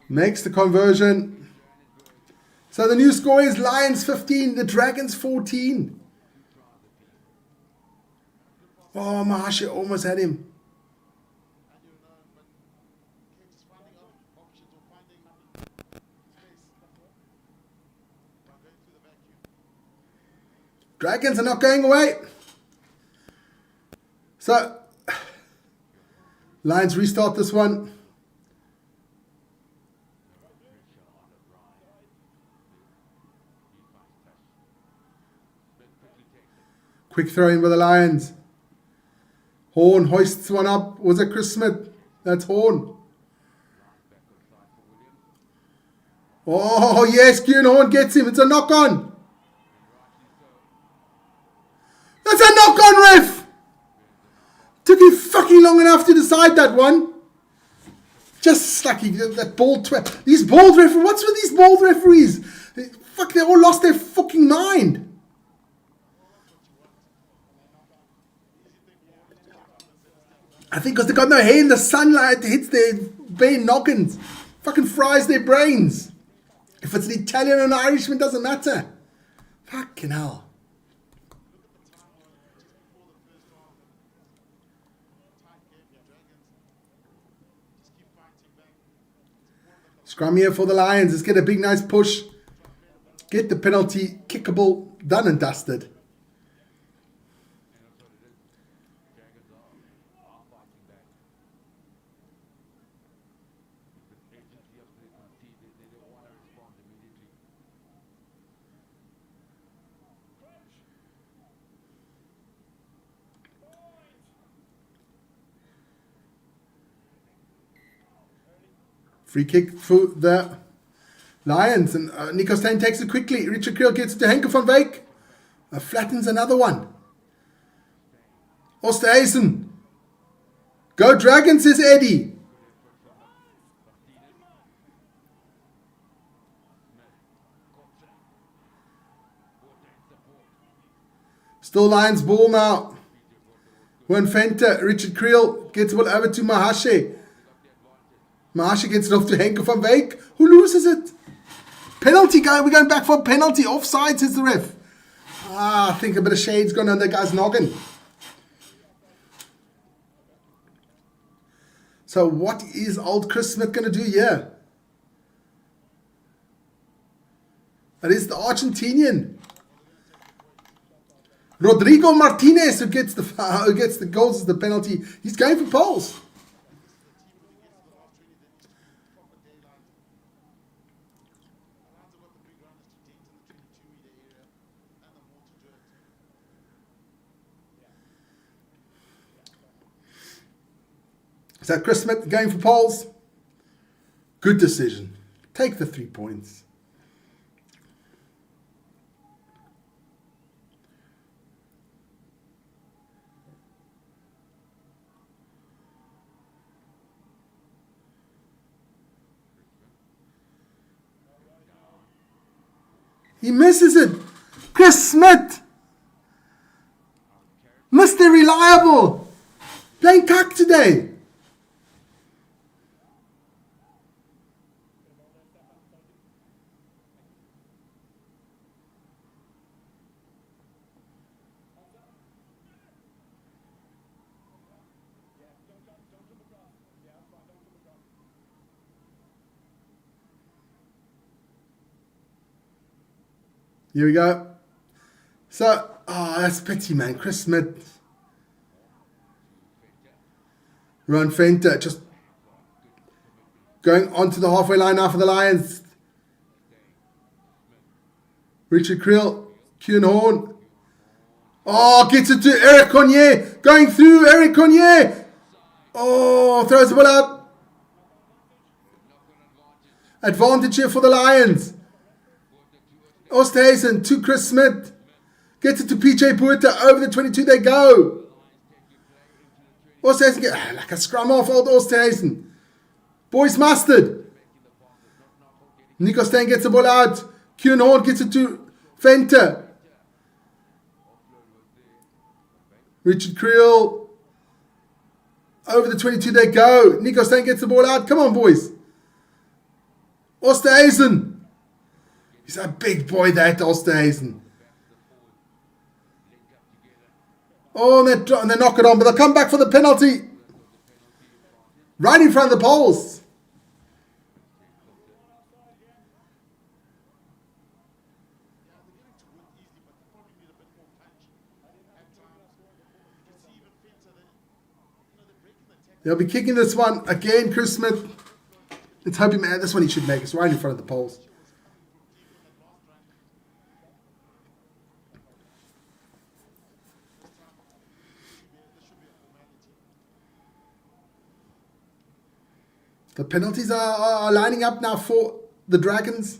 Makes the conversion. So the new score is Lions 15, the Dragons 14. Oh, Mahashi almost had him. Dragons are not going away. So, Lions restart this one. Quick throw in by the Lions. Horn hoists one up. Was it Chris Smith? That's Horn. Oh, yes, Kieran Horn gets him. It's a knock-on. That's a knock-on, ref. Took him fucking long enough to decide that one. Just like that bald twat. These bald referees. What's with these bald referees? Fuck, they all lost their fucking mind. I think because they got no hair in the sunlight, hits their brain noggins. Fucking fries their brains. If it's an Italian or an Irishman, doesn't matter. Fucking hell. Scrum here for the Lions. Let's get a big nice push. Get the penalty. Kickable. Done and dusted. Free kick for the Lions. And Nico Steyn takes it quickly. Richard Creel gets it to Henke van Wyk. Flattens another one. Osterhuizen. Go Dragons, says Eddie. Still Lions ball now. Juan Fenter. Richard Creel gets it over to Mahashe. Mahashe gets it off to Henke van Wyk. Who loses it? Penalty, guy. We're going back for a penalty. Offside, says the ref. I think a bit of shade's gone on that guy's noggin. So what is old Chris Smith going to do here? That is the Argentinian. Rodrigo Martinez who gets the goals as the penalty. He's going for poles. Is that Chris Smith going for poles? Good decision. Take the 3 points. He misses it. Chris Smith. Mr. Reliable. Playing cuck today. Here we go. So, that's pity, man. Chris Smith. Ron Fenter just going onto the halfway line now for the Lions. Richard Creel Kieran Horn. Oh, gets it to Eric Cornier. Going through Eric Cornier. Oh, throws the ball out. Advantage here for the Lions. Oosthuizen to Chris Smith. Gets it to PJ Puerta. Over the 22 they go. Oosthuizen get like a scrum off old Oosthuizen. Boys mustard. Nico Steyn gets the ball out. Kieran Horn gets it to Venter. Richard Creel. Over the 22 they go. Nico Steyn gets the ball out. Come on, boys. Oosthuizen. He's a big boy, that Oosthuizen. Oh, and they knock it on, but they'll come back for the penalty. Right in front of the poles. They'll be kicking this one again, Chris Smith. Let's hope this one he should make. It's right in front of the poles. The penalties are lining up now for the Dragons.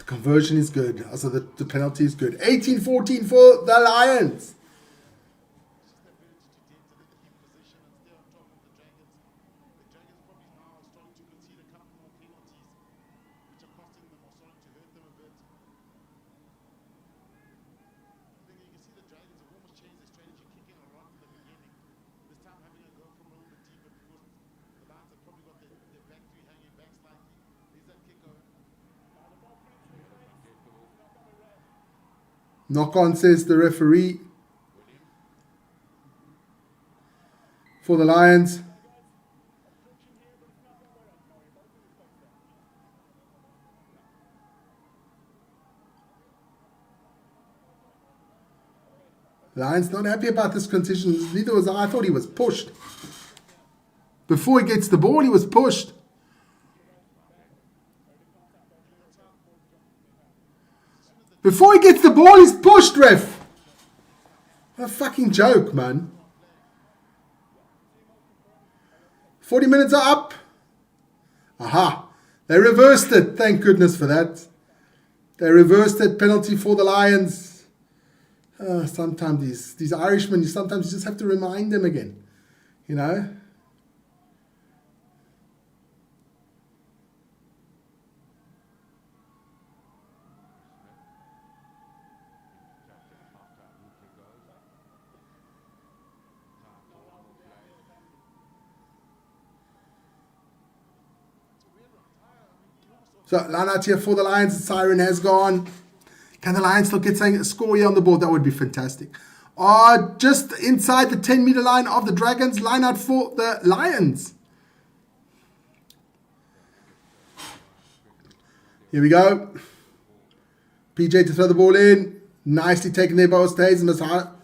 Conversion is good. Also, the penalty is good. 18-14 for the Lions. Knock on, says the referee for the Lions. Lions not happy about this condition. Neither was I. I thought he was pushed. Before he gets the ball, he was pushed. Before he gets the ball, he's pushed, ref. What a fucking joke, man. 40 minutes are up. Aha. They reversed it. Thank goodness for that. They reversed it. Penalty for the Lions. Sometimes these Irishmen, you just have to remind them again. You know. So, line out here for the Lions. The siren has gone. Can the Lions still get a score here on the board? That would be fantastic. Just inside the 10-meter line of the Dragons. Line out for the Lions. Here we go. PJ to throw the ball in. Nicely taken there by Oosthuizen.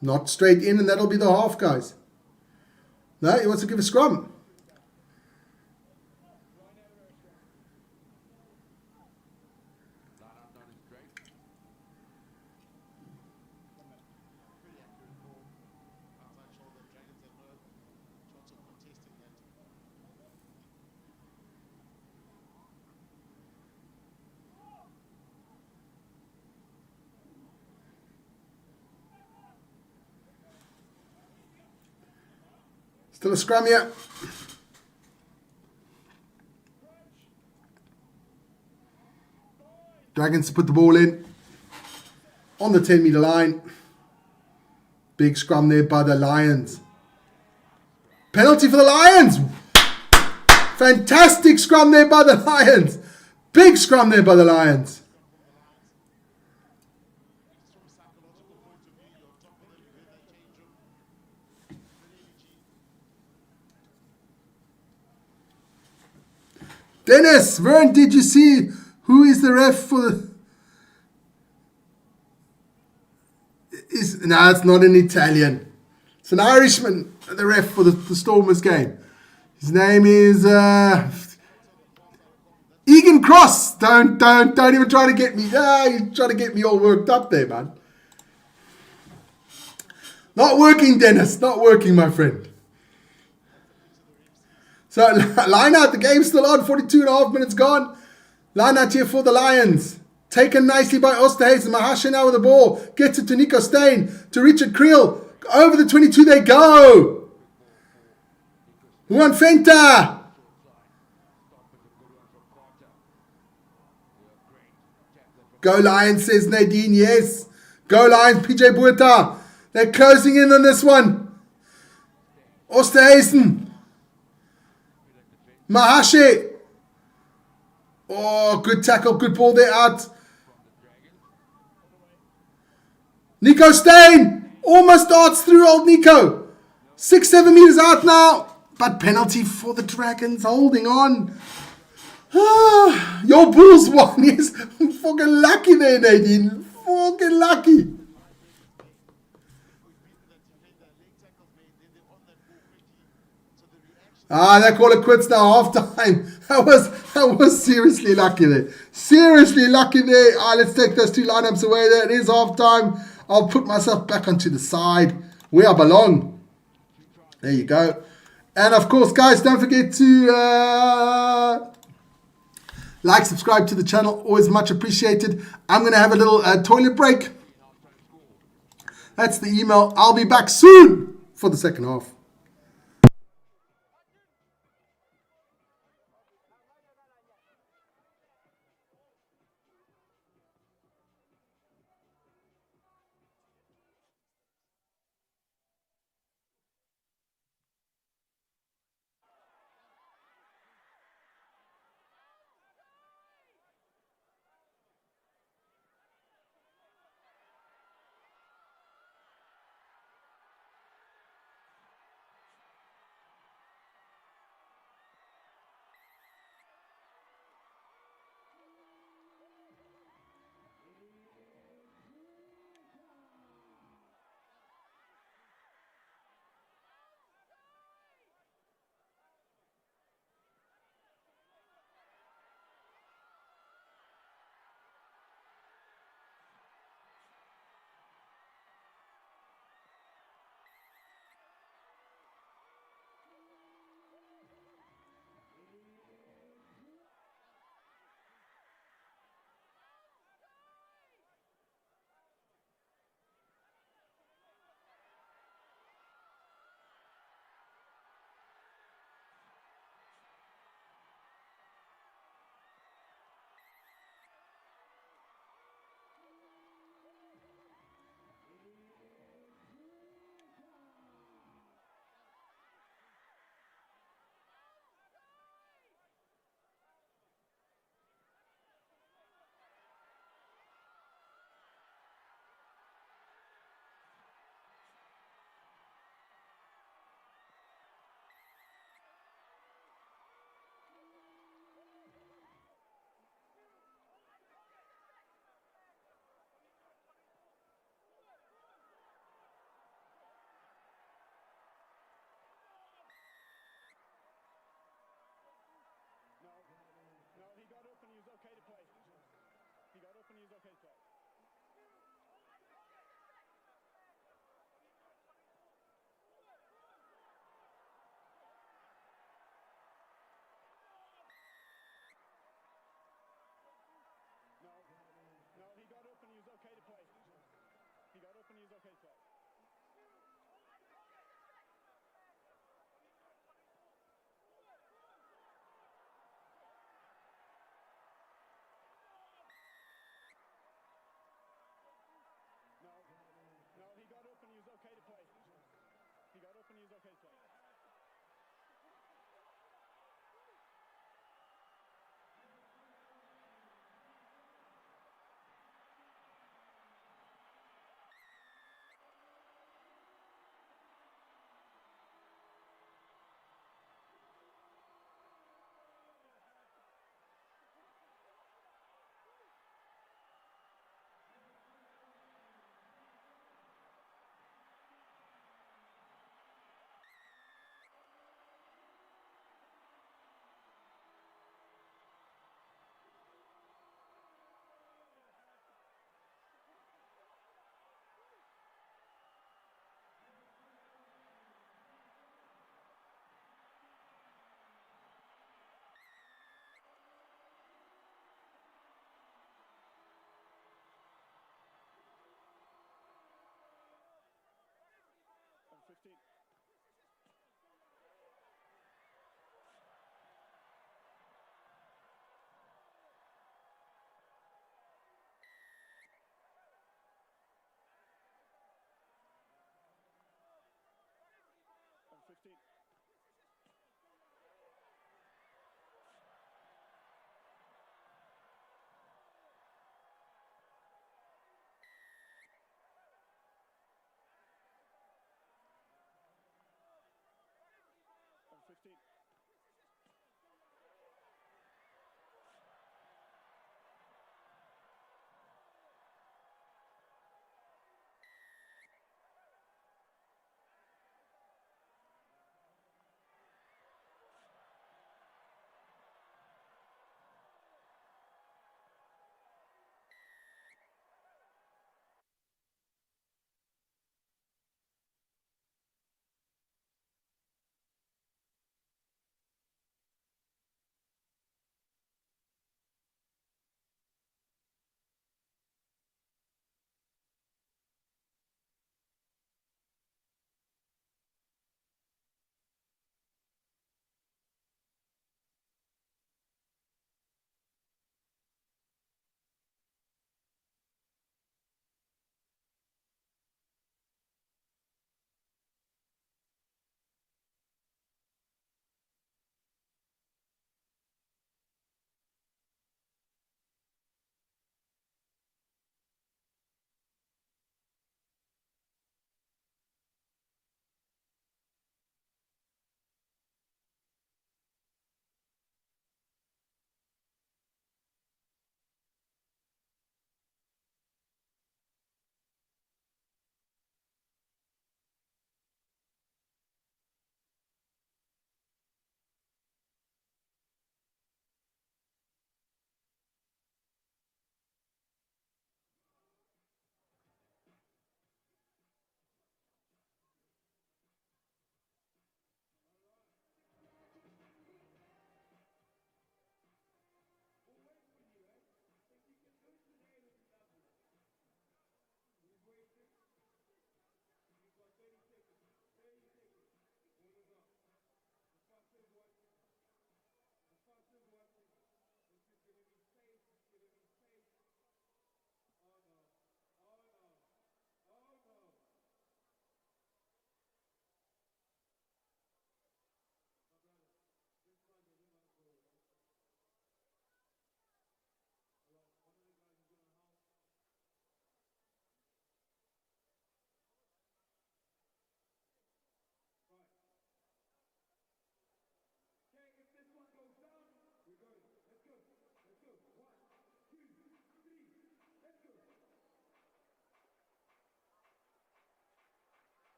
Not straight in, and that'll be the half, guys. No, he wants to give a scrum. Still a scrum here. Dragons put the ball in on the 10-meter line. Big scrum there by the Lions. Penalty for the Lions. Fantastic scrum there by the Lions. Big scrum there by the Lions. Dennis, Vern, did you see who is the ref for the... No, it's not an Italian. It's an Irishman, the ref for the Stormers game. His name is Egan Cross. Don't even try to get me. You're trying to get me all worked up there, man. Not working, Dennis. Not working, my friend. So, line out. The game's still on. 42.5 minutes gone. Line out here for the Lions. Taken nicely by Osterhuizen. Mahashe now with the ball. Gets it to Nico Steyn. To Richard Creel. Over the 22 they go. Juan Fenta. Go Lions, says Nadine. Yes. Go Lions, PJ Bueta. They're closing in on this one. Osterhuizen. Mahashe. Oh, good tackle. Good ball there out. Nico Steyn. Almost darts through old Nico. 6-7 meters out now. But penalty for the Dragons. Holding on. Your Bulls won. Yes. Fucking lucky there, Nadine. Fucking lucky. They call it quits now, half time. That was seriously lucky there. Seriously lucky there. Let's take those two lineups away there. It is half time. I'll put myself back onto the side where I belong. There you go. And of course, guys, don't forget to like, subscribe to the channel. Always much appreciated. I'm going to have a little toilet break. That's the email. I'll be back soon for the second half.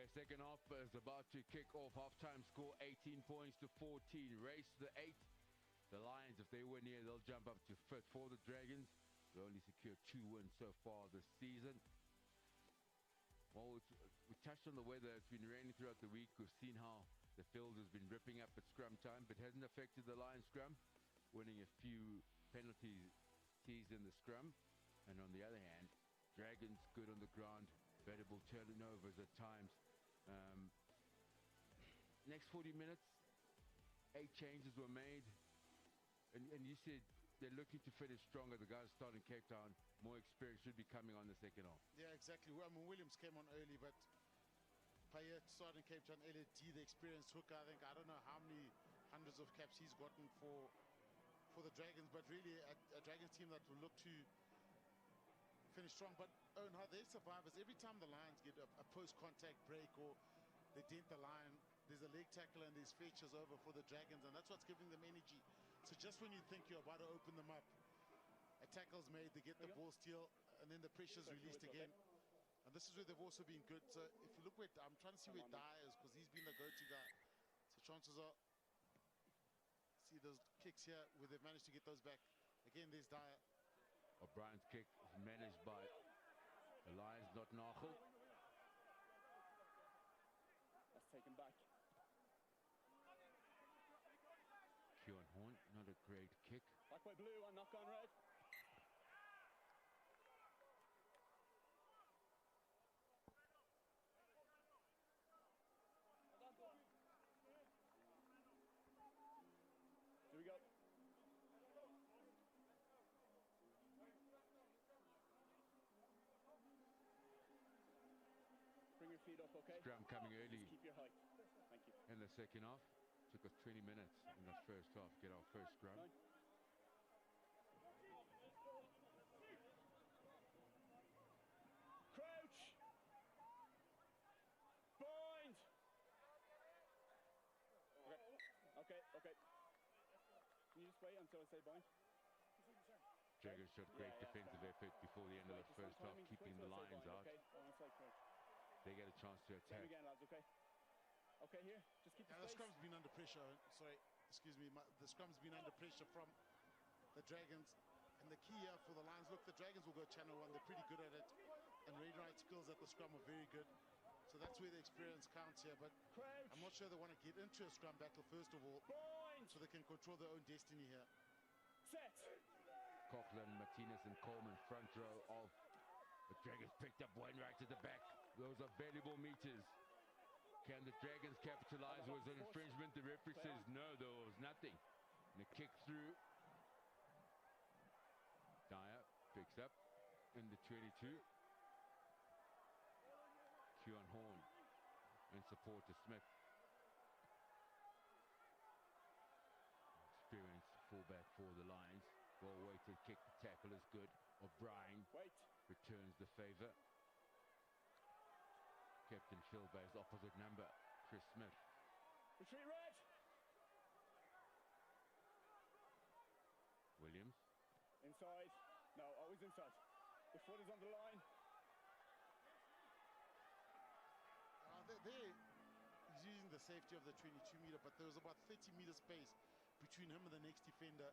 Okay, second half is about to kick off. Halftime score 18 points to 14. Race to the 8th. The Lions, if they win here, they'll jump up to 5th. For the Dragons, they only secured 2 wins so far this season. Well, we touched on the weather. It's been raining throughout the week. We've seen how the field has been ripping up at scrum time, but hasn't affected the Lions scrum, winning a few penalties in the scrum. And on the other hand, Dragons good on the ground, variable turnovers at times. Next 40 minutes, 8 changes were made. And you said they're looking to finish stronger. The guys starting Cape Town, more experience should be coming on the second half. Yeah, exactly. I mean, Williams came on early, but Payet starting Cape Town, LAT, the experienced hooker. I don't know how many hundreds of caps he's gotten for the Dragons, but really a Dragons team that will look to finish strong. But how they survive is every time the Lions get a post-contact break or they dent the line, there's a leg tackle and there's fetches over for the Dragons, and that's what's giving them energy. So just when you think you're about to open them up, a tackle's made, they get the ball steal, and then the pressure's released again. And this is where they've also been good. So if you look where, I'm trying to see where Dyer is, because he's been the go-to guy. So chances are, see those kicks here where they've managed to get those back. Again, there's Dyer. O'Brien's kick is managed by the Lions, not Nagel. Let's take him back. Kieran Horn, not a great kick. Back by blue and knock on red. Here we go. Bring your feet up, okay? Scrum coming early. Just keep your height. Thank you. In the second half. Took us 20 minutes in the first half to get our first scrum. Nine. Crouch! Bind! Okay. Can you just wait until I say bind? Dragons showed great defensive effort before the end of the first half, keeping the Lions out. Okay, They get a chance to attack. again, lads, okay? Okay, here, just keep the And the space. scrum's been under pressure. Sorry, excuse me. The scrum's been under pressure from the Dragons. And the key here for the Lions, look, the Dragons will go channel 1. They're pretty good at it. And read-right skills at the scrum are very good. So that's where the experience counts here. But Crouch. I'm not sure they want to get into a scrum battle first of all, Bind! so they can control their own destiny here. Set! Coughlin, Martinez and Coleman front row of the Dragons picked up one right to the back. Those are valuable meters. Can the Dragons capitalize? Was it infringement? The referee says no, there was nothing. And a kick through. Dyer picks up in the 22. Kieran Horn in support to Smith. Experienced fullback for the Lions. Well weighted kick, the tackle is good. O'Brien returns the favour. Captain Philbay's opposite number, Chris Smith. Retreat red! Williams. Inside. No, always inside. The foot is on the line. He's using the safety of the 22 meter, but there was about 30 meter space between him and the next defender.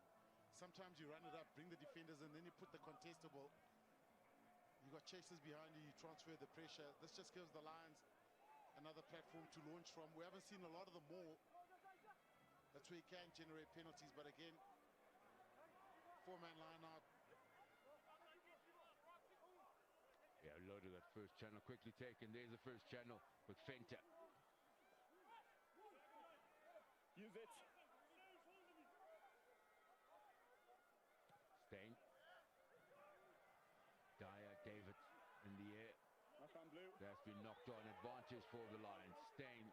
Sometimes you run it up, bring the defenders, and then you put the contestable. You got chasers behind you, you transfer the pressure. This just gives the Lions another platform to launch from. We haven't seen a lot of them more. That's where you can generate penalties, but again, 4-man line out. Yeah, loaded that first channel, quickly taken. There's the first channel with Fenter. Use it. Stain. Dyer, David in the air. Knock on blue. That's been knocked on. Advantage for the Lions. Stain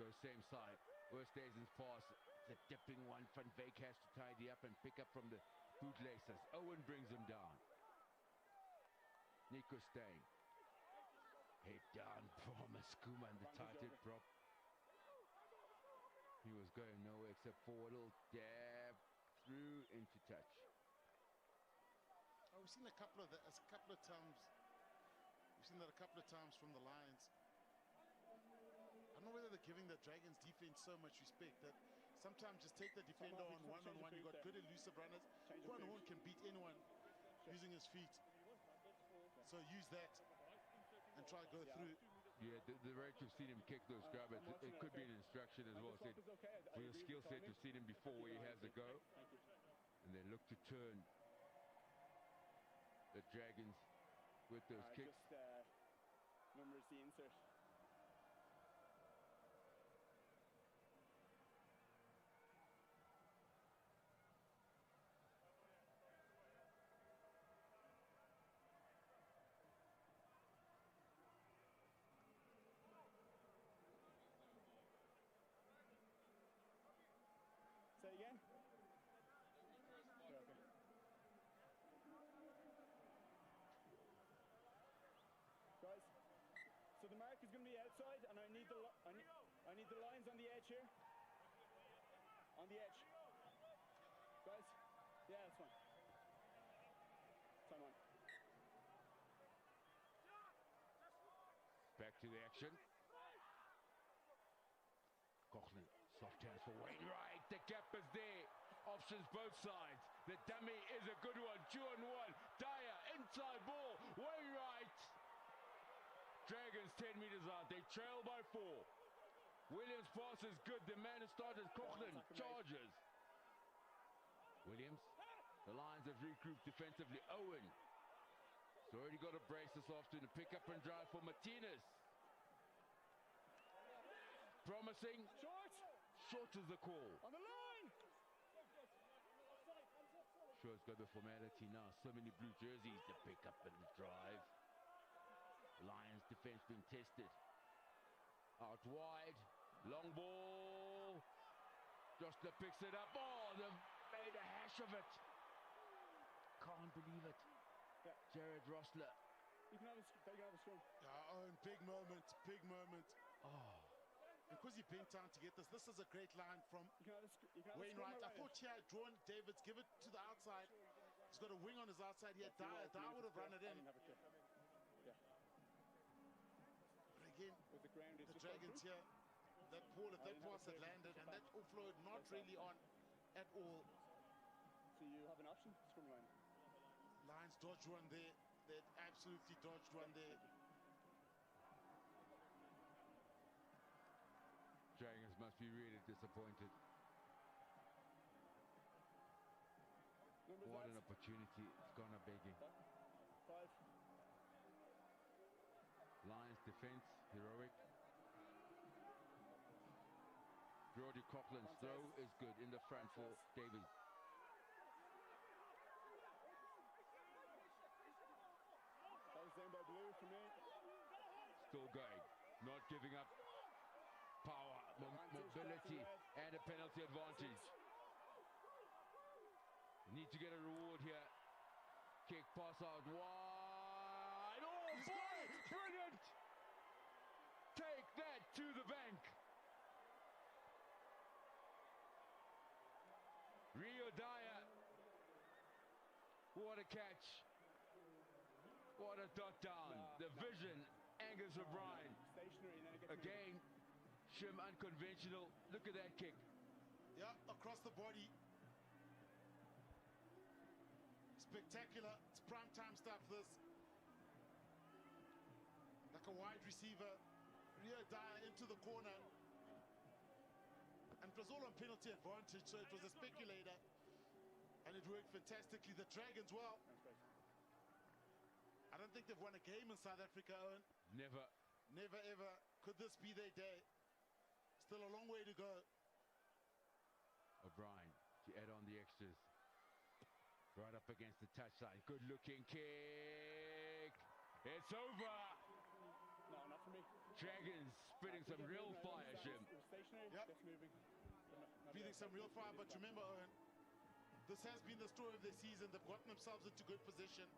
goes same side. Oosthuizen's pass. It's a dipping one. Van Veek has to tidy up and pick up from the bootlaces. Owen brings him down. Nico Stain. Head down from Skuma, the tighted prop. He was going nowhere except for a little dab through into touch. Oh, we've seen a couple of times. We've seen that a couple of times from the Lions. giving the Dragons defense so much respect that sometimes just take the defender on one-on-one. You've got good elusive runners. Juan Horn can beat anyone using his feet. So use that and try to go through. Yeah, the rate we've seen him kick those grab, it could be an instruction as well. Said for your skill set, we've seen him before where he has a go. And then look to turn the Dragons with those kicks. Just numbers the insert. Say again? Yeah, okay. Guys, so the mark is going to be outside, and I need the lines on the edge here. On the edge. Guys, yeah, that's fine. Time on. Back to the action. Coughlin, soft hands for Wainwright. The gap is there. Options both sides. The dummy is a good one. 2-on-1. Dyer, inside ball. Wainwright. Dragons 10 meters out. They trail by 4. Williams' pass is good. The man who started Coughlin charges. Williams. The Lions have regrouped defensively. Owen. He's already got a brace this afternoon. Pick up and drive for Martinez. Promising. Short is the call. On the line! Sure, it's got the formality now. So many blue jerseys to pick up and drive. Lions defense being tested. Out wide. Long ball. Jostler picks it up. Oh, they've made a hash of it. Can't believe it. Yeah. Jared Rossler. You can have a scrum. Yeah, Owen, big moment, big moment. Oh. Because he bent down to get this. This is a great line from You can have a Wainwright. I scrum. thought he had drawn Davids. Give it to the outside. He's got a wing on his outside here. Dyer would have run it in. Yeah. But again, With the ground, the Dragons here, that ball, if that pass had landed, and that offload not really on at all. So you have an option, scrum line. Lions dodged one there. They absolutely dodged one there. Dragons must be really disappointed. What an opportunity. It's gone a begging. 5. Lions defense, heroic. Brody Coughlin's throw is good in the front for Davies. That was down by blue for me. Still going, not giving up power, mobility, and a penalty advantage. Need to get a reward here. Kick pass out wide. Oh boy, brilliant! Take that to the bank. Rio Dyer. What a catch. What a dot down. The vision, Angus O'Brien. Stationary, and then it gets Again, Shim unconventional. Look at that kick. Yeah, across the body. Spectacular. It's prime time stuff, this. Like a wide receiver. Rio Dyer into the corner. And it was all on penalty advantage, so it was a speculator. And it worked fantastically. The Dragons, well, I don't think they've won a game in South Africa, Owen. Never. Never ever. Could this be their day? Still a long way to go. O'Brien to add on the extras. Right up against the touchline. Good looking kick. It's over. No, not for me. Dragons spitting some real fire, Shim. It was stationary, Yep. gets moving. Breathing some real fire, but remember, Owen, this has been the story of their season. They've gotten themselves into good position.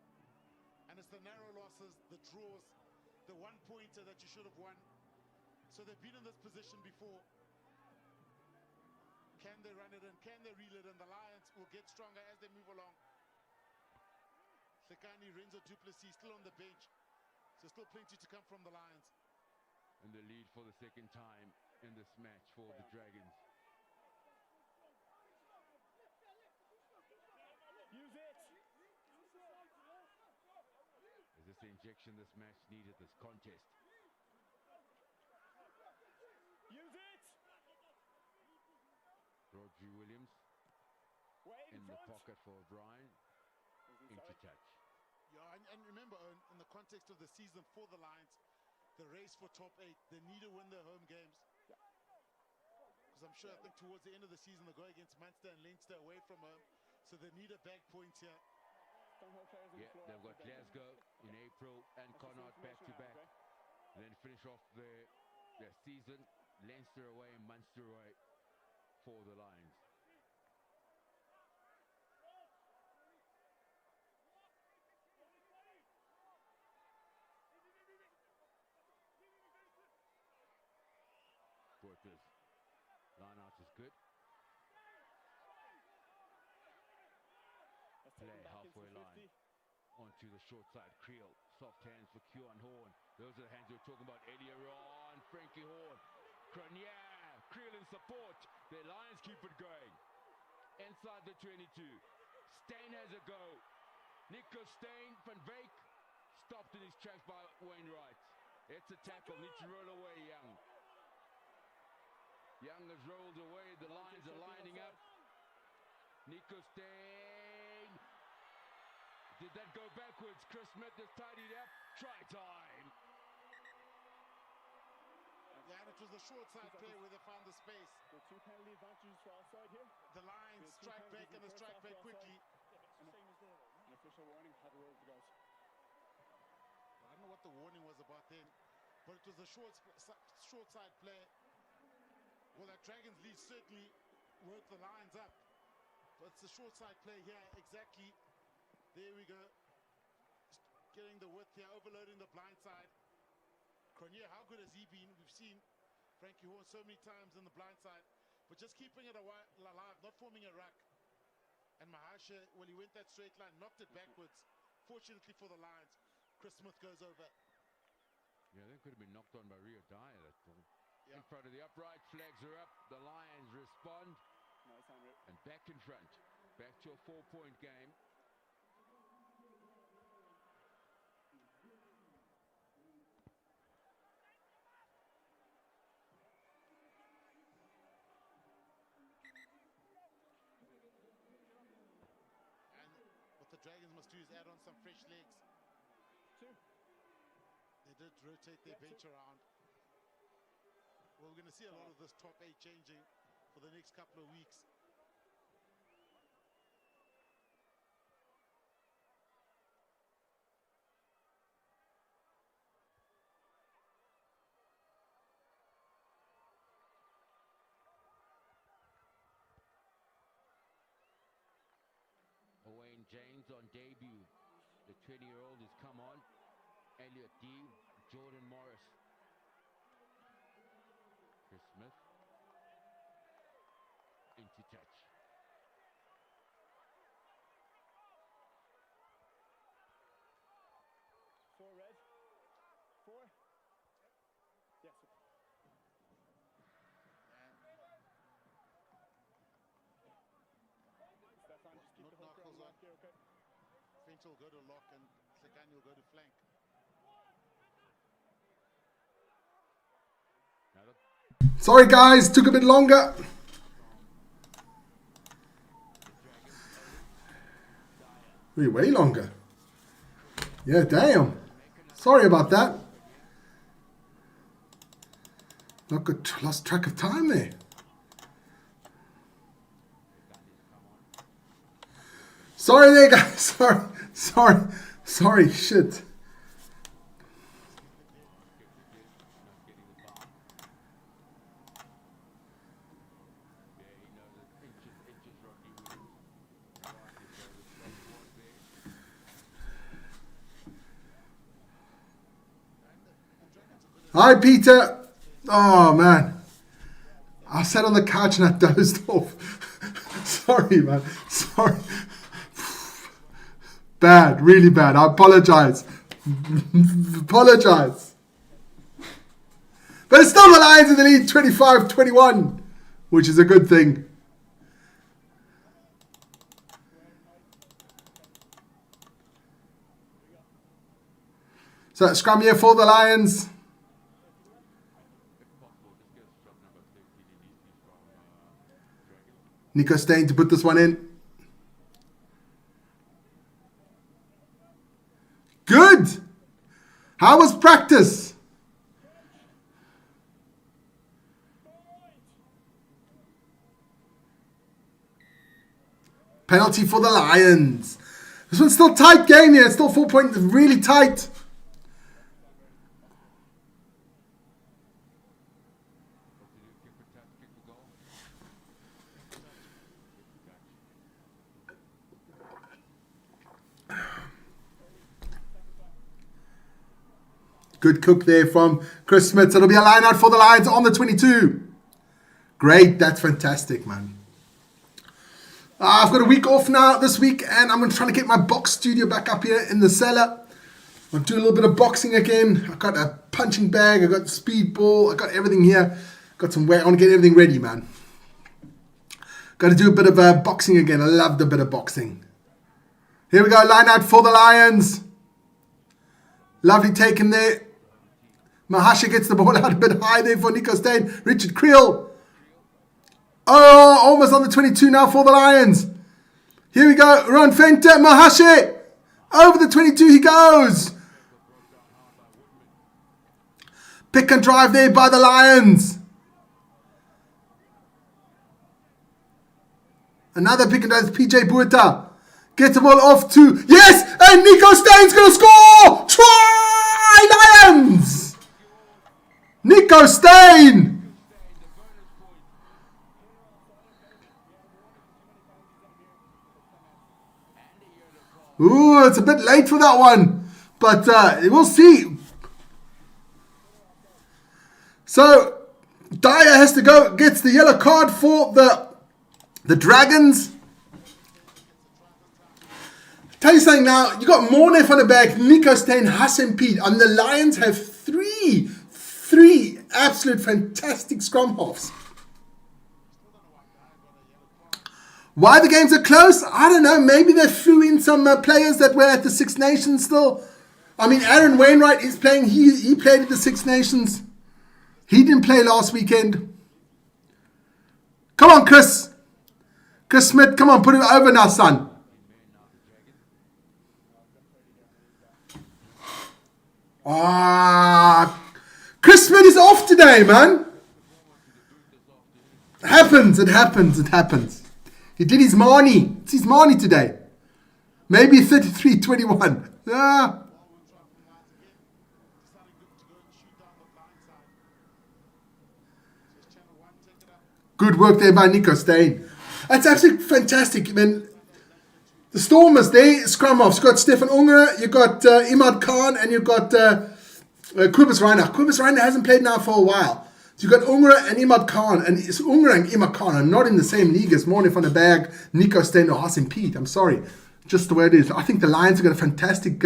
And it's the narrow losses, the draws, the one-pointer that you should have won. So they've been in this position before. Can they run it in? Can they reel it in? The Lions will get stronger as they move along. Sekani, Renzo Duplessis still on the bench. So still plenty to come from the Lions. And the lead for the second time in the this match for the Dragons. Use it. Is this the injection this match needed, this contest? Use it. Rodri Williams Wade in the front. pocket for O'Brien. Into touch. Yeah, and remember, in the context of the season for the Lions, the race for top 8, they need to win their home games. Because I'm sure, I think towards the end of the season, they go against Munster and Leinster away from home. So they need a bag points here. Don't hold players on the Yeah, floor they've got after that. Glasgow in April and That's just Connacht back to information I back. have, okay? Then finish off their season, Leinster away and Munster away for the Lions. Porters. Line out is good. Let's take Play him back halfway into line. 50. Onto the short side, Creel. Soft hands for Kieran Horn. Those are the hands we were talking about earlier on. Frankie Horn. Cronier. Creel in support. The Lions keep it going. Inside the 22. Steyn has a go. Nico Steyn, Van Veek. Stopped in his tracks by Wainwright. It's a tackle. Needs to roll away, Young. Young has rolled away. The Lions are lining up. Nico Steyn. Did that go backwards? Chris Smith has tidied up. Try time. Yeah, and it was the short side play where they found the space. There are 2 penalty advantages for offside here. The Lions strike back and they strike back quickly. An official warning had to roll the guys. I don't know what the warning was about then, but it was a short side play. Well, that Dragons lead certainly worked the Lions up. But it's a short side play here, exactly. There we go. Getting the width here, overloading the blind side. Cronier, how good has he been? We've seen Frankie Horn so many times in the blind side, but just keeping it alive, not forming a ruck. And Mahasha, well, he went that straight line, knocked it backwards. Fortunately for the Lions, Chris Smith goes over. Yeah, that could have been knocked on by Rio Dyer at that point. Yeah. In front of the upright, flags are up. The Lions respond. Nice, Henry. And back in front. Back to a 4-point game. And what the Dragons must do is add on some fresh legs. 2. They did rotate their bench around. Well, we're going to see a lot of this top 8 changing for the next couple of weeks. Owain James on debut. The 20-year-old has come on. Elliot D. Jordan Morris. Chris Smith. Into touch. 4 red. 4. Yes. Stefan, just keep the hooker on lock here, okay? Finch will go to lock and Sekani will go to flank. Now look, Sorry guys, took a bit longer. Way longer. Yeah, damn. Sorry about that. Lost track of time there. Sorry there guys. Sorry, shit. Hi, Peter. Oh, man. I sat on the couch and I dozed off. Sorry, man. Sorry. Bad. Really bad. I apologize. Apologize. But it's still the Lions in the lead, 25-21, which is a good thing. So scrum here for the Lions. Nico Steyn to put this one in. Good. How was practice? Penalty for the Lions. This one's still tight game here. It's still 4 points, really tight. Good cook there from Chris Smith. It'll be a line out for the Lions on the 22. Great. That's fantastic, man. I've got a week off now this week, and I'm going to try to get my box studio back up here in the cellar. I'm doing a little bit of boxing again. I've got a punching bag. I've got the speed ball. I've got everything here. Got some weight. I want to get everything ready, man. Got to do a bit of boxing again. I loved a bit of boxing. Here we go. Line out for the Lions. Lovely taken there. Mahasha gets the ball out a bit high there for Nico Steyn. Richard Creel. Oh, almost on the 22 now for the Lions. Here we go. Ron Fenter. Mahasha. Over the 22 he goes. Pick and drive there by the Lions. Another pick and drive. PJ Bueta. Gets the ball off to... Yes! And Nico Steyn's going to score! Try Lions! Nico Steyn! Ooh, it's a bit late for that one. But we'll see. So, Dyer has to go, gets the yellow card for the Dragons. Tell you something now, you got Morne van der Berg, Nico Steyn, Hassan Piet, and the Lions have three absolute fantastic scrum halves. Why the games are close? I don't know. Maybe they flew in some players that were at the Six Nations still. I mean, Aaron Wainwright is playing. He played at the Six Nations. He didn't play last weekend. Come on, Chris. Chris Smith, come on, put it over now, son. Chris Smith is off today, man. It happens. He did his Marnie. It's his Marnie today. Maybe 33-21. Good work there by Nico Steyn. That's absolutely fantastic, man. The Stormers, they scrum off. You've got Stefan Unger, you've got Imad Khan, and you've got Quibus Reiner. Quibus Reiner hasn't played now for a while. So you've got Unger and Imad Khan, and Unger and Imad Khan are not in the same league as Morne van der Berg, Nico Steyn, or Hassan Piet. I'm sorry. Just the way it is. I think the Lions have got a fantastic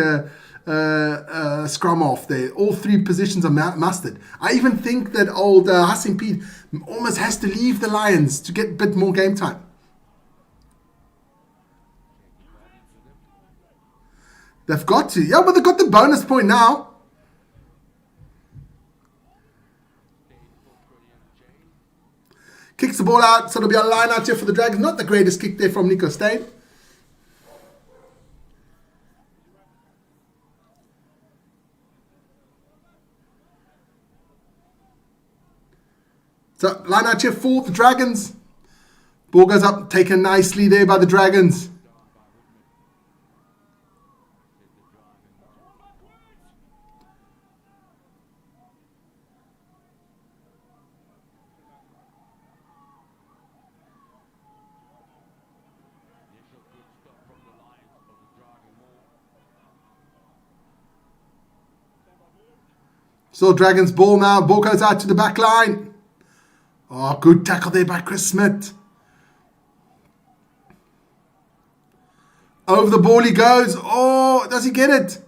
scrum off there. All three positions are mastered. I even think that old Hassan Piet almost has to leave the Lions to get a bit more game time. They've got to. Yeah, but they've got the bonus point now. Kicks the ball out, so there'll be a line out here for the Dragons. Not the greatest kick there from Nico Steyn. So, line out here for the Dragons. Ball goes up, taken nicely there by the Dragons. So Dragons ball now. Ball goes out to the back line. Oh, good tackle there by Chris Smith. Over the ball he goes. Oh, does he get it?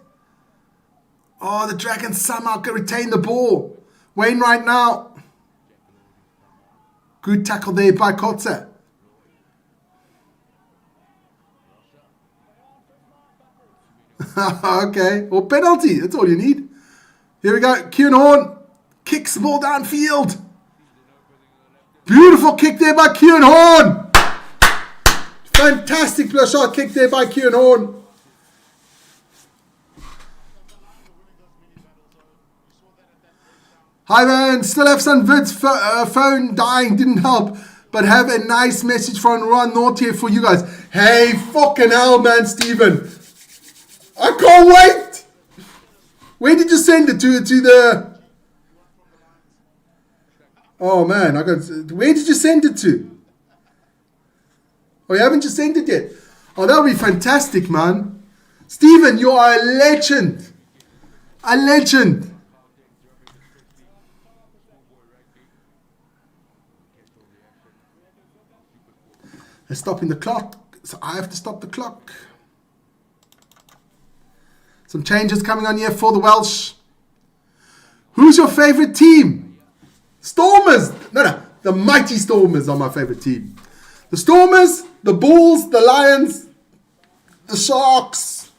Oh, the Dragons somehow can retain the ball. Wainwright now. Good tackle there by Kotze. Okay, well, penalty. That's all you need. Here we go. Kieran Horn kicks the ball downfield. Beautiful kick there by Kieran Horn. Fantastic shot kick there by Kieran Horn. Hi man, still have some vids. Phone dying didn't help, but have a nice message from Ron North here for you guys. Hey, fucking hell, man, Stephen. I can't wait. Where did you send it to the? Oh man, where did you send it to? Oh, you haven't just sent it yet. Oh, that would be fantastic, man. Stephen, you are a legend. A legend. They're stopping the clock, so I have to stop the clock. Some changes coming on here for the Welsh. Who's your favorite team? Stormers. No. The mighty Stormers are my favorite team. The Stormers, the Bulls, the Lions, the Sharks.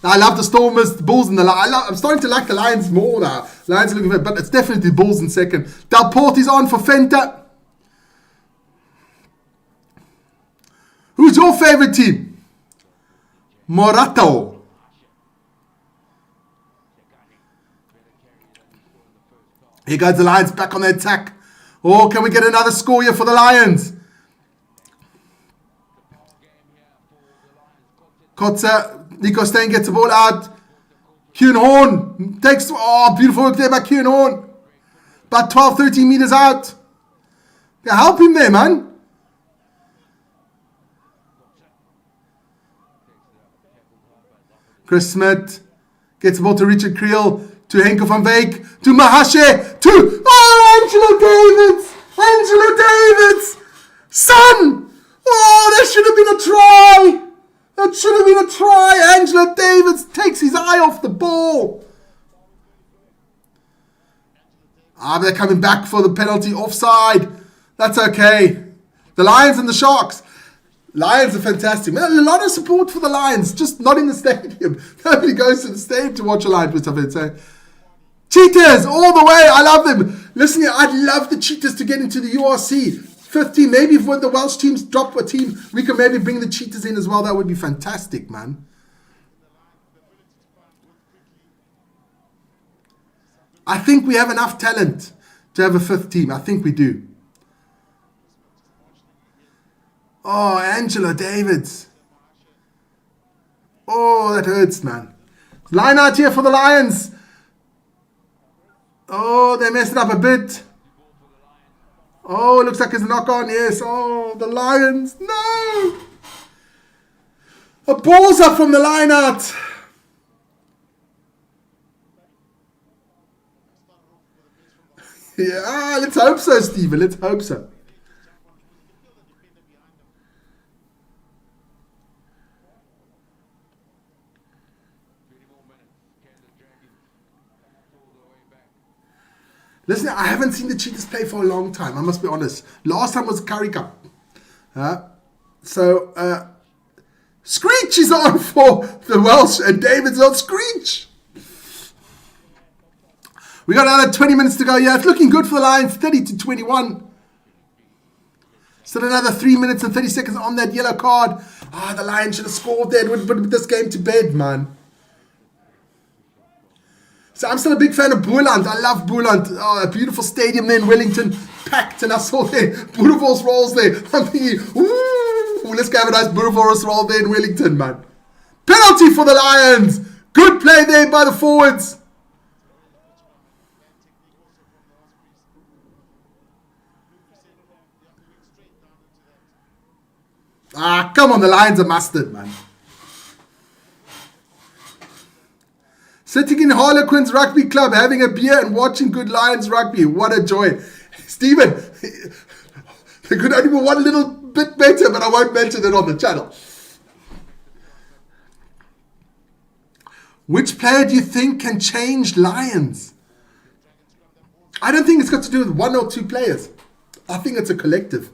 Now, I love the Stormers, the Bulls, and the Lions. I'm starting to like the Lions more now. Lions are looking for, but it's definitely the Bulls in second. Del Porte's on for Fenta. Who's your favorite team? Morato. Here goes the Lions back on the attack. Oh, can we get another score here for the Lions? Kotze, Nico Stein gets the ball out. Kieran Horn takes, beautiful work there by Kieran Horn. About 12, 13 meters out. Yeah, help him there, man. Chris Smith gets the ball to Richard Creel, to Henke van Wyk, to Mahashe, to Angelo Davids! Angelo Davids! Son! Oh, that should have been a try! That should have been a try! Angelo Davids takes his eye off the ball. They're coming back for the penalty offside. That's okay. The Lions and the Sharks. Lions are fantastic. Man, a lot of support for the Lions, just not in the stadium. Nobody goes to the stadium to watch a Lions, which I've been saying. Cheetahs, all the way. I love them. Listen here, I'd love the Cheetahs to get into the URC. 15, maybe if when the Welsh teams drop a team, we can maybe bring the Cheetahs in as well. That would be fantastic, man. I think we have enough talent to have a 5th team. I think we do. Oh, Angelo Davids. Oh, that hurts, man. Line out here for the Lions. Oh, they messed it up a bit. Oh, looks like it's a knock-on. Yes. Oh, the Lions. No. A ball's up from the line out. Yeah, let's hope so, Stephen. Let's hope so. Listen, I haven't seen the Cheetahs play for a long time. I must be honest. Last time was Curry Cup. Screech is on for the Welsh and David's on Screech. We got another 20 minutes to go. Yeah, it's looking good for the Lions. 30-21. Still another 3 minutes and 30 seconds on that yellow card. The Lions should have scored there. It would put this game to bed, man. So I'm still a big fan of Boerland. I love Boerland. Oh, a beautiful stadium there in Wellington. Packed, and I saw there Boerewors rolls there. I'm thinking, ooh, let's go have a nice Boerewors roll there in Wellington, man. Penalty for the Lions. Good play there by the forwards. Come on, the Lions are mustard, man. Sitting in Harlequins Rugby Club, having a beer and watching good Lions rugby. What a joy. Stephen, they could only be one little bit better, but I won't mention it on the channel. Which player do you think can change Lions? I don't think it's got to do with one or two players. I think it's a collective.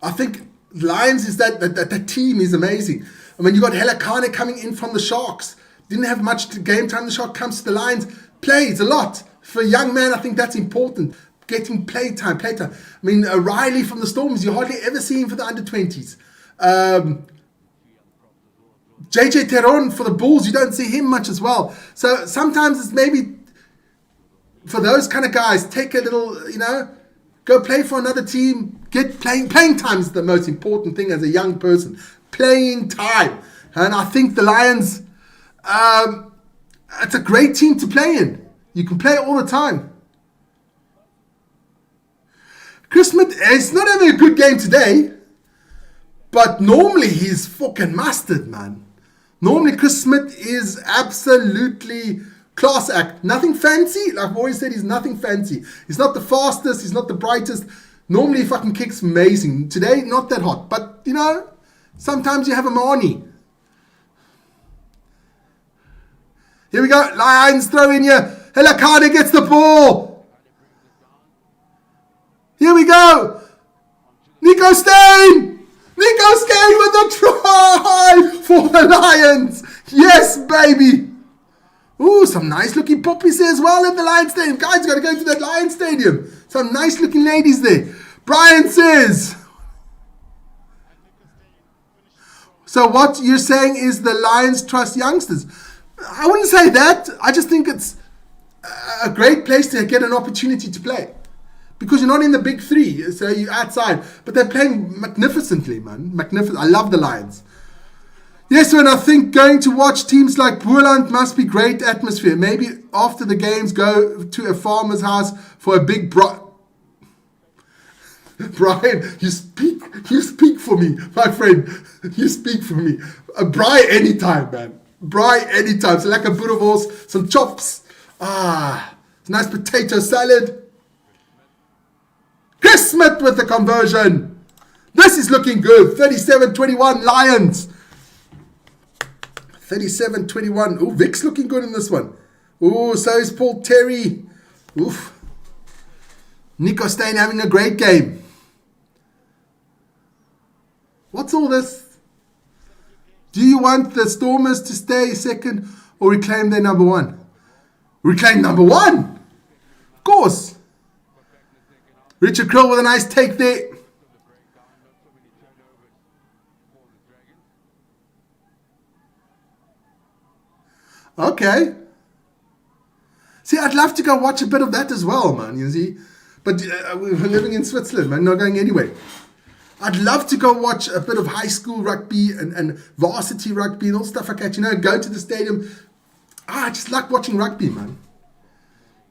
I think Lions is that team is amazing. I mean, you got Helakane coming in from the Sharks. Didn't have much game time. The Shark comes to the Lions, plays a lot. For a young man, I think that's important. Getting playtime. I mean, Riley from the Storms, you hardly ever see him for the under-20s. JJ Teron for the Bulls, you don't see him much as well. So sometimes it's maybe for those kind of guys, take a little, go play for another team. Get playing time is the most important thing as a young person. Playing time. And I think the Lions, it's a great team to play in. You can play all the time. Chris Smith is not having a good game today, but normally he's fucking mustard, man. Normally Chris Smith is absolutely class act. Nothing fancy. Like I've always said, he's nothing fancy. He's not the fastest. He's not the brightest. Normally he fucking kicks amazing. Today, not that hot. But, sometimes you have a Marnie. Here we go. Lions throw in here. Helakane gets the ball. Here we go. Nico Steyn with the try for the Lions. Yes, baby. Ooh, some nice looking poppies there as well at the Lions Stadium. Guys, got to go to that Lions Stadium. Some nice looking ladies there. Brian says. So what you're saying is the Lions trust youngsters. I wouldn't say that. I just think it's a great place to get an opportunity to play. Because you're not in the big three, so you're outside. But they're playing magnificently, man. Magnificent. I love the Lions. Yes, and I think going to watch teams like Boerland must be great atmosphere. Maybe after the games, go to a farmer's house for a big Brian, you speak for me, my friend. You speak for me. Brian anytime, man. Brian anytime. So like a bit of horse, some chops. Nice potato salad. Chris Smith with the conversion. This is looking good. 37-21 Lions. 37-21. Oh, Vic's looking good in this one. Oh, so is Paul Terry. Oof. Nico Steyn having a great game. What's all this? Do you want the Stormers to stay second or reclaim their number one? Reclaim number one. Of course. Richard Krill with a nice take there. Okay. See, I'd love to go watch a bit of that as well, man, you see. But we're living in Switzerland, man, not going anywhere. I'd love to go watch a bit of high school rugby and varsity rugby and all stuff like that. Go to the stadium. I just like watching rugby, man.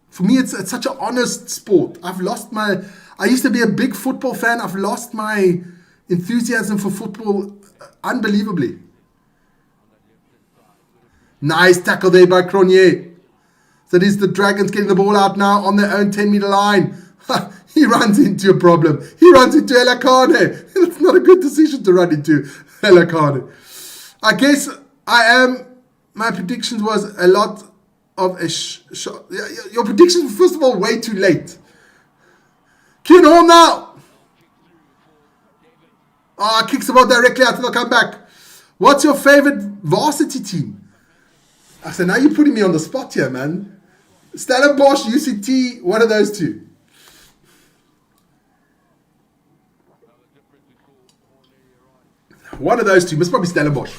For me, it's such an honest sport. I used to be a big football fan. I've lost my enthusiasm for football unbelievably. Nice tackle there by Cronje. So it is the Dragons getting the ball out now on their own 10-meter line. He runs into a problem. He runs into Helakane. It's not a good decision to run into Helakane. I guess my predictions was a lot of a shot. Your predictions were, first of all, way too late. Keen home now. Kicks the ball directly out to the comeback. What's your favorite varsity team? I said, now you're putting me on the spot here, man. Stellenbosch, UCT, one of those two. One of those two. Must probably Stellenbosch.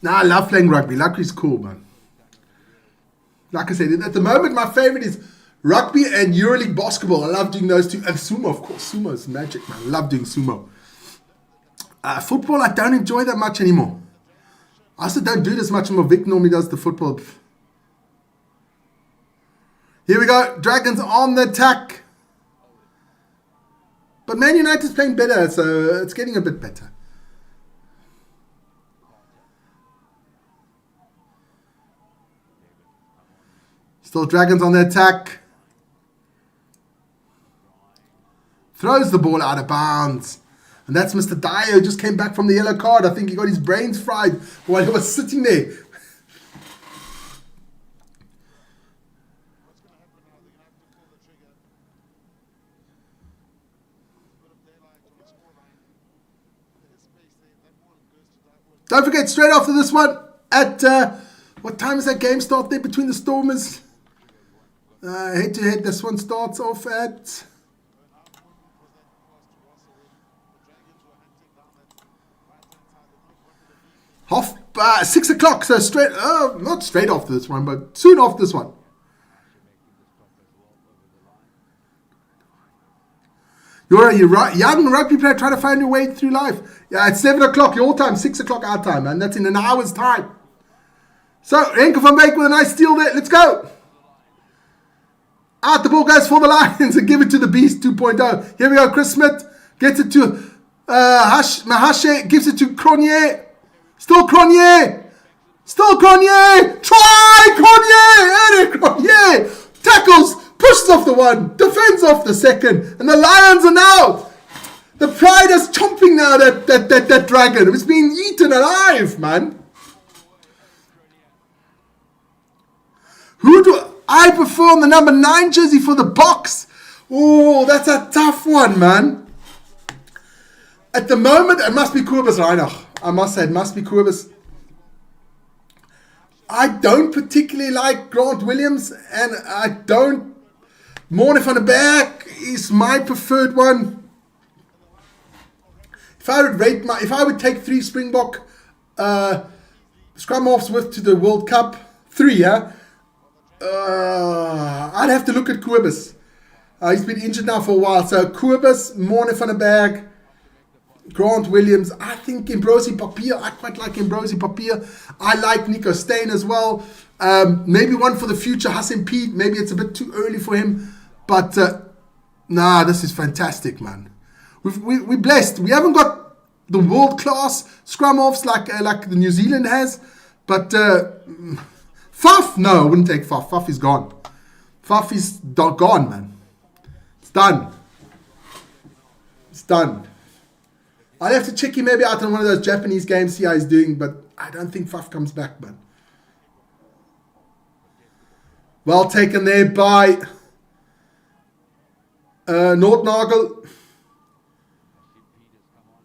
I love playing rugby. Rugby's cool, man. Like I said, at the moment, my favorite is rugby and EuroLeague basketball. I love doing those two. And sumo, of course. Sumo is magic, man. I love doing sumo. Football, I don't enjoy that much anymore. I also don't do it as much anymore. Vic normally does the football. Here we go. Dragons on the attack. But Man United's playing better, so it's getting a bit better. Still Dragons on the attack. Throws the ball out of bounds. And that's Mr. Dyer, who just came back from the yellow card. I think he got his brains fried while he was sitting there. What's going to happen now? They're going to have to pull the trigger. A bit of daylight on the scoreline. There's space there. That ball goes to Dyer. Don't forget, straight after this one, at what time is that game start there between the Stormers? Head-to-head, this one starts off at... Half 6 o'clock, so straight, not straight after this one, but soon after this one. You're a young rugby player trying to find your way through life. Yeah, it's 7 o'clock your time, 6 o'clock our time, and that's in an hour's time. So, Henke van Beek with a nice steal there. Let's go. Out the ball goes for the Lions and give it to the Beast 2.0. Here we go, Chris Smith gets it to Mahashe, gives it to Cronje. Still Cronje! Still Cronje! Try Cronje! Eric Cronje! Tackles! Pushes off the one! Defends off the second! And the Lions are now... The pride is chomping now, that dragon. It's being eaten alive, man. Who do I prefer on the number 9 jersey for the Box? Oh, that's a tough one, man. At the moment, it must be Kobus Reinach. I must say, it must be Kobus. I don't particularly like Grant Williams, and I don't... Morne van der Berg is my preferred one. If I would take 3 Springbok scrum halves with to the World Cup, 3, yeah? I'd have to look at Kobus. He's been injured now for a while, so Kobus, Morne van der Berg, Grant Williams. I think Imbrosi Papier. I quite like Imbrosi Papier. I like Nico Steyn as well. Maybe one for the future, Hassan Pete. Maybe it's a bit too early for him. But, this is fantastic, man. We're blessed. We haven't got the world-class scrum-offs like the New Zealand has. But Faf, no, I wouldn't take Faf. Faf is gone. Faf is gone, man. It's done. It's done. I'll have to check him maybe out on one of those Japanese games, see how he's doing, but I don't think Faf comes back, man. Well taken there by Nordnagel.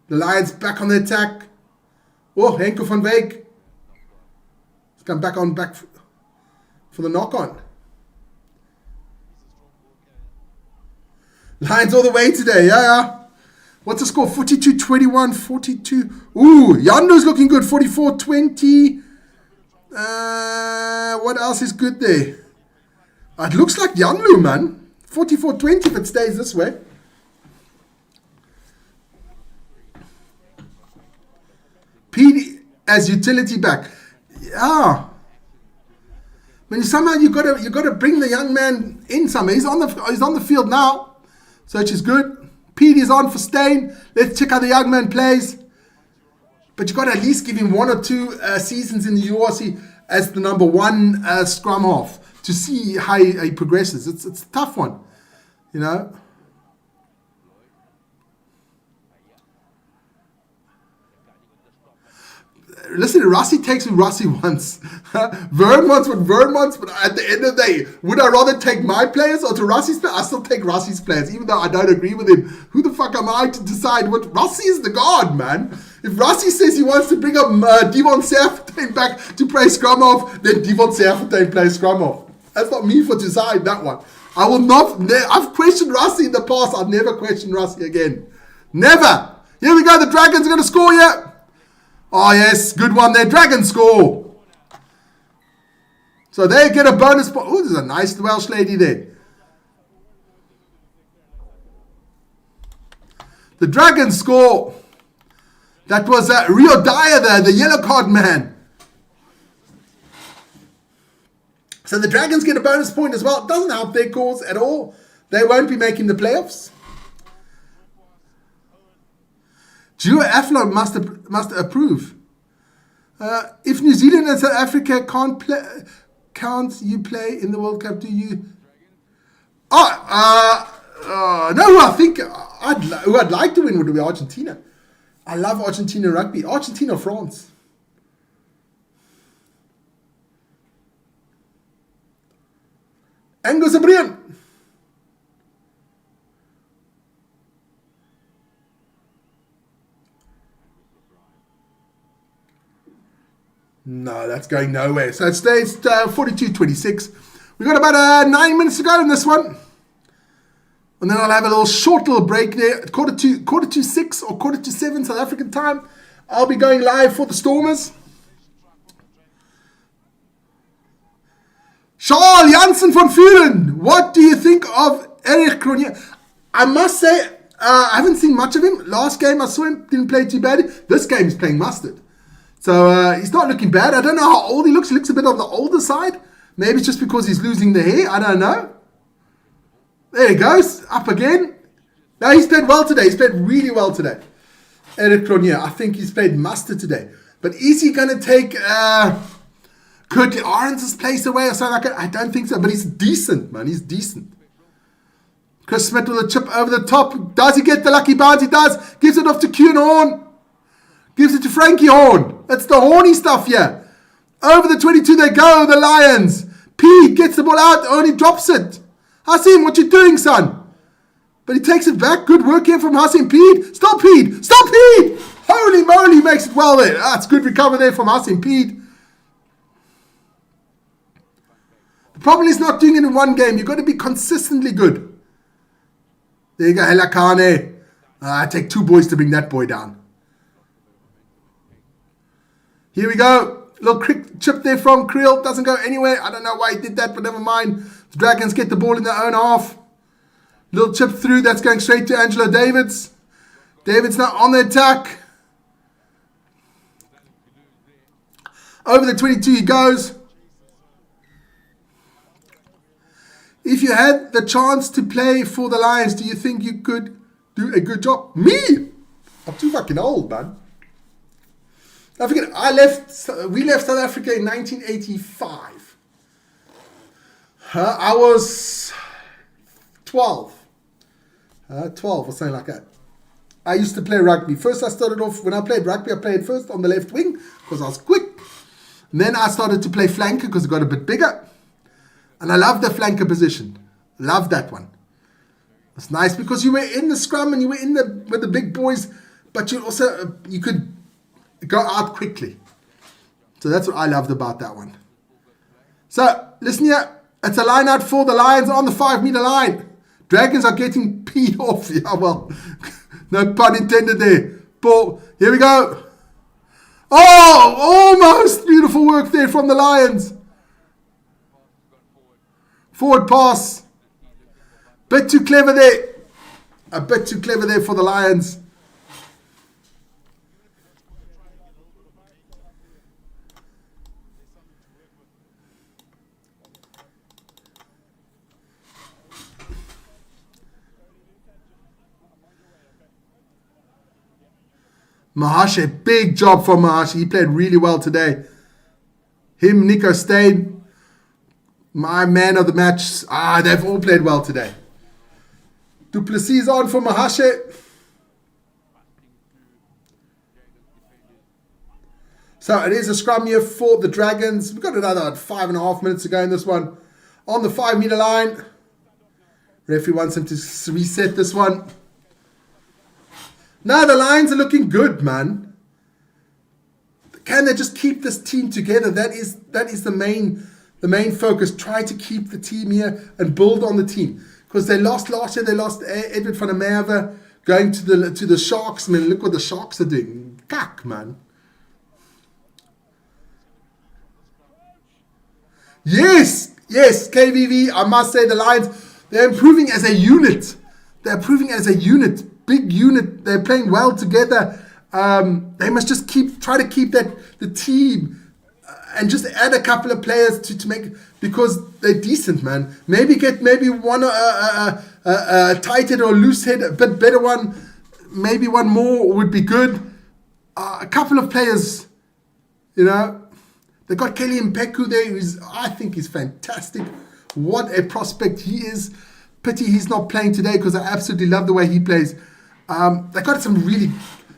The Lions back on the attack. Oh, Henke van Beek. He's come back for the knock-on. Lions all the way today, yeah. What's the score? 42-21, 42. Ooh, Yando's looking good. 44-20. What else is good there? It looks like Yanlu, man. 44-20 if it stays this way. PD as utility back. Yeah. I mean, somehow you gotta bring the young man in somehow. He's on the field now, so which is good. Pete is on for Steyn. Let's check how the young man plays. But you got to at least give him 1 or 2 seasons in the URC as the number 1 scrum half to see how he progresses. It's a tough one, you know. Listen, Rassie takes who Rassie wants. Vern wants what Vern wants, but at the end of the day, would I rather take my players or to Rassie's players? I still take Rassie's players, even though I don't agree with him. Who the fuck am I to decide what? Rassie is the god, man. If Rassie says he wants to bring up Devon Serfontein back to play scrum off, then Devon Serfontein plays scrum off. That's not me for decide that one. I will not. I've questioned Rassie in the past. I'll never question Rassie again. Never. Here we go. The Dragons are going to score here. Oh, yes. Good one there. Dragons score. So they get a bonus point. Oh, there's a nice Welsh lady there. The Dragons score. That was Rio Dyer there, the yellow card man. So the Dragons get a bonus point as well. It doesn't help their cause at all. They won't be making the playoffs. Gio Aflo must approve. If New Zealand and South Africa can't you play in the World Cup? Do you? No. Who I think who I'd like to win would be Argentina. I love Argentina rugby. Argentina, France. Angus O'Brien. No, that's going nowhere. So it stays 42-26. We've got about 9 minutes to go in this one. And then I'll have a short little break there. At quarter to 6 or quarter to 7 South African time, I'll be going live for the Stormers. Charles Janssen van Vuren, what do you think of Eric Cronje? I must say, I haven't seen much of him. Last game I saw him, didn't play too bad. This game he's playing mustard. So he's not looking bad. I don't know how old he looks. He looks a bit on the older side. Maybe it's just because he's losing the hair. I don't know. There he goes. Up again. Now he's played well today. He's played really well today. Eric Cronje. I think he's played mustard today. But is he going to take Curtly Arends' place away or something like that? I don't think so. But he's decent, man. He's decent. Chris Smith with a chip over the top. Does he get the lucky bounce? He does. Gives it off to Kuhn Horn. Gives it to Frankie Horn. That's the horny stuff here. Over the 22 they go, the Lions. Pete gets the ball out, only drops it. Hasim, what you doing, son? But he takes it back. Good work here from Hasim. Pete. Stop, Pete. Stop, Pete. Holy moly, makes it well there. That's good recovery there from Hasim. Pete. The problem is not doing it in one game. You've got to be consistently good. There you go, Helakane. I take 2 boys to bring that boy down. Here we go. Little quick chip there from Creel. Doesn't go anywhere. I don't know why he did that, but never mind. The Dragons get the ball in their own half. Little chip through. That's going straight to Angelo Davids. Davids now on the attack. Over the 22 he goes. If you had the chance to play for the Lions, do you think you could do a good job? Me? I'm too fucking old, man. I forget, we left South Africa in 1985. I was 12. 12 or something like that. I used to play rugby. First I started off, when I played rugby, I played first on the left wing because I was quick. And then I started to play flanker because it got a bit bigger. And I loved the flanker position. Loved that one. It's nice because you were in the scrum and you were with the big boys, but you also, you could go out quickly. So that's what I loved about that one. So, listen here. It's a line out for the Lions on the 5-meter line. Dragons are getting peed off. Yeah, well, no pun intended there. Ball. Here we go. Oh, almost. Beautiful work there from the Lions. Forward pass. Bit too clever there. A bit too clever there for the Lions. Mahashe, big job for Mahashe. He played really well today. Him, Nico Steyn, my man of the match. They've all played well today. Duplessis on for Mahashe. So it is a scrum here for the Dragons. We've got another 5.5 minutes to go in this one. On the 5-meter line. Referee wants him to reset this one. Now the Lions are looking good, man. Can they just keep this team together? That is the main focus. Try to keep the team here and build on the team. Because they lost last year. They lost Edward van der Merwe going to the Sharks. I mean, look what the Sharks are doing. Kak, man. Yes, KVV. I must say the Lions, they're improving as a unit. Big unit. They're playing well together. They must just try to keep the team and just add a couple of players to make, because they're decent, man. Maybe get one a tight head or loose head, a bit better one. Maybe one more would be good. A couple of players, you know. They got Kelly Mpeku there, who's, I think, is fantastic. What a prospect he is. Pity he's not playing today because I absolutely love the way he plays. They got some really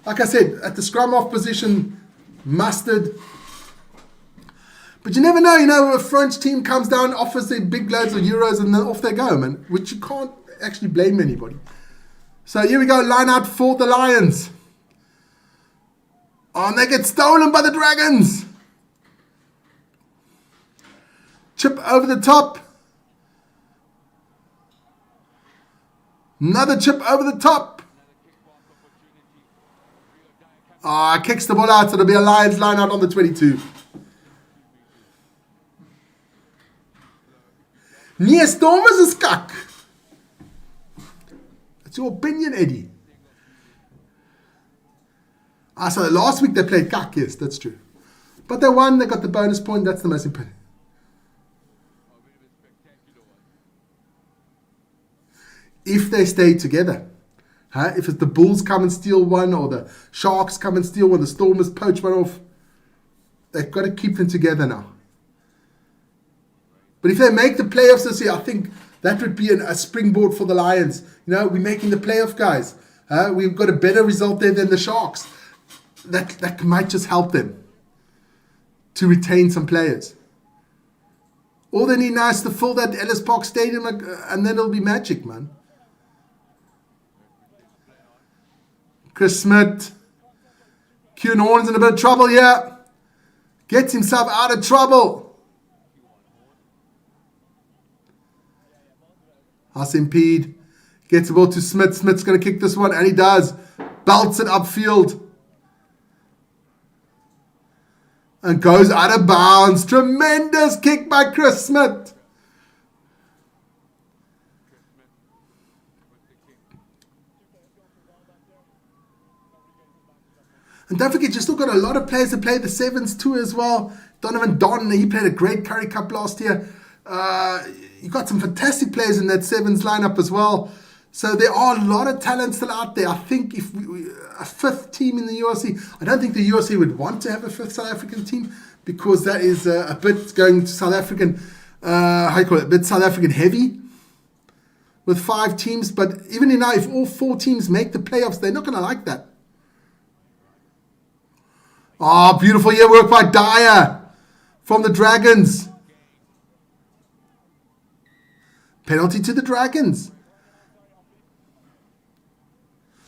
Like I said, at the scrum off position, mustard. But you never know, a French team comes down, offers their big loads of euros, and then off they go, man. Which you can't actually blame anybody. So here we go, line out for the Lions. Oh, and they get stolen by the Dragons. Chip over the top. Another chip over the top. Ah, kicks the ball out, so it'll be a Lions line out on the 22. Nee, Stormers is kak. That's your opinion, Eddie. Ah, so last week they played kak, yes, that's true. But they won, they got the bonus point, that's the most important. If they stay together. Huh? If it's the Bulls come and steal one, or the Sharks come and steal one, the Stormers poach one off, they've got to keep them together now. But if they make the playoffs this year, I think that would be a springboard for the Lions. You know, we're making the playoff, guys. We've got a better result there than the Sharks. That might just help them to retain some players. All they need now is to fill that Ellis Park Stadium, and then it'll be magic, man. Chris Smith. Kieran Horn's in a bit of trouble here. Gets himself out of trouble. Impede. Gets the ball to Smith. Smith's going to kick this one, and he does. Belts it upfield. And goes out of bounds. Tremendous kick by Chris Smith. And don't forget, you still got a lot of players that play the sevens too as well. Donovan Don, he played a great Curry Cup last year. You got some fantastic players in that sevens lineup as well. So there are a lot of talent still out there. I think if a fifth team in the URC, I don't think the URC would want to have a fifth South African team, because that is a bit going to South African, a bit South African heavy with 5 teams. But even now, if all 4 teams make the playoffs, they're not going to like that. Oh, beautiful work by Dyer from the Dragons. Penalty to the Dragons.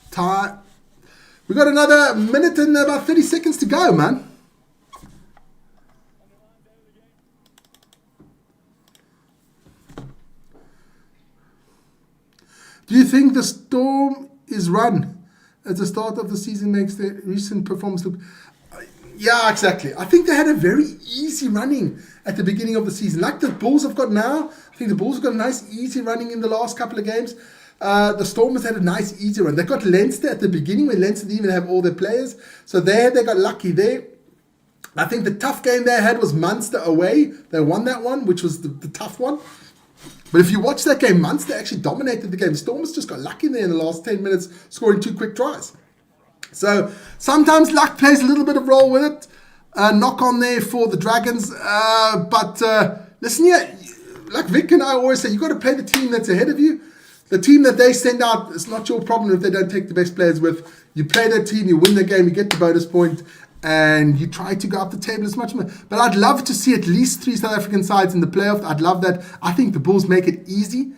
Time. We got another minute and about 30 seconds to go, man. Do you think the Storm is run at the start of the season makes their recent performance look... Yeah, exactly. I think they had a very easy running at the beginning of the season. Like the Bulls have got now. I think the Bulls have got a nice easy running in the last couple of games. The Stormers had a nice easy run. They got Leinster at the beginning when Leinster didn't even have all their players. So there they got lucky there. I think the tough game they had was Munster away. They won that one, which was the tough one. But if you watch that game, Munster actually dominated the game. Stormers just got lucky there in the last 10 minutes, scoring 2 quick tries. So sometimes luck plays a little bit of role with it. Knock on there for the Dragons. But listen here, like Vic and I always say, you got to play the team that's ahead of you. The team that they send out, it's not your problem if they don't take the best players with. You play that team, you win the game, you get the bonus point, and you try to go up the table as much more. But I'd love to see at least 3 South African sides in the playoff. I'd love that. I think the Bulls make it easy.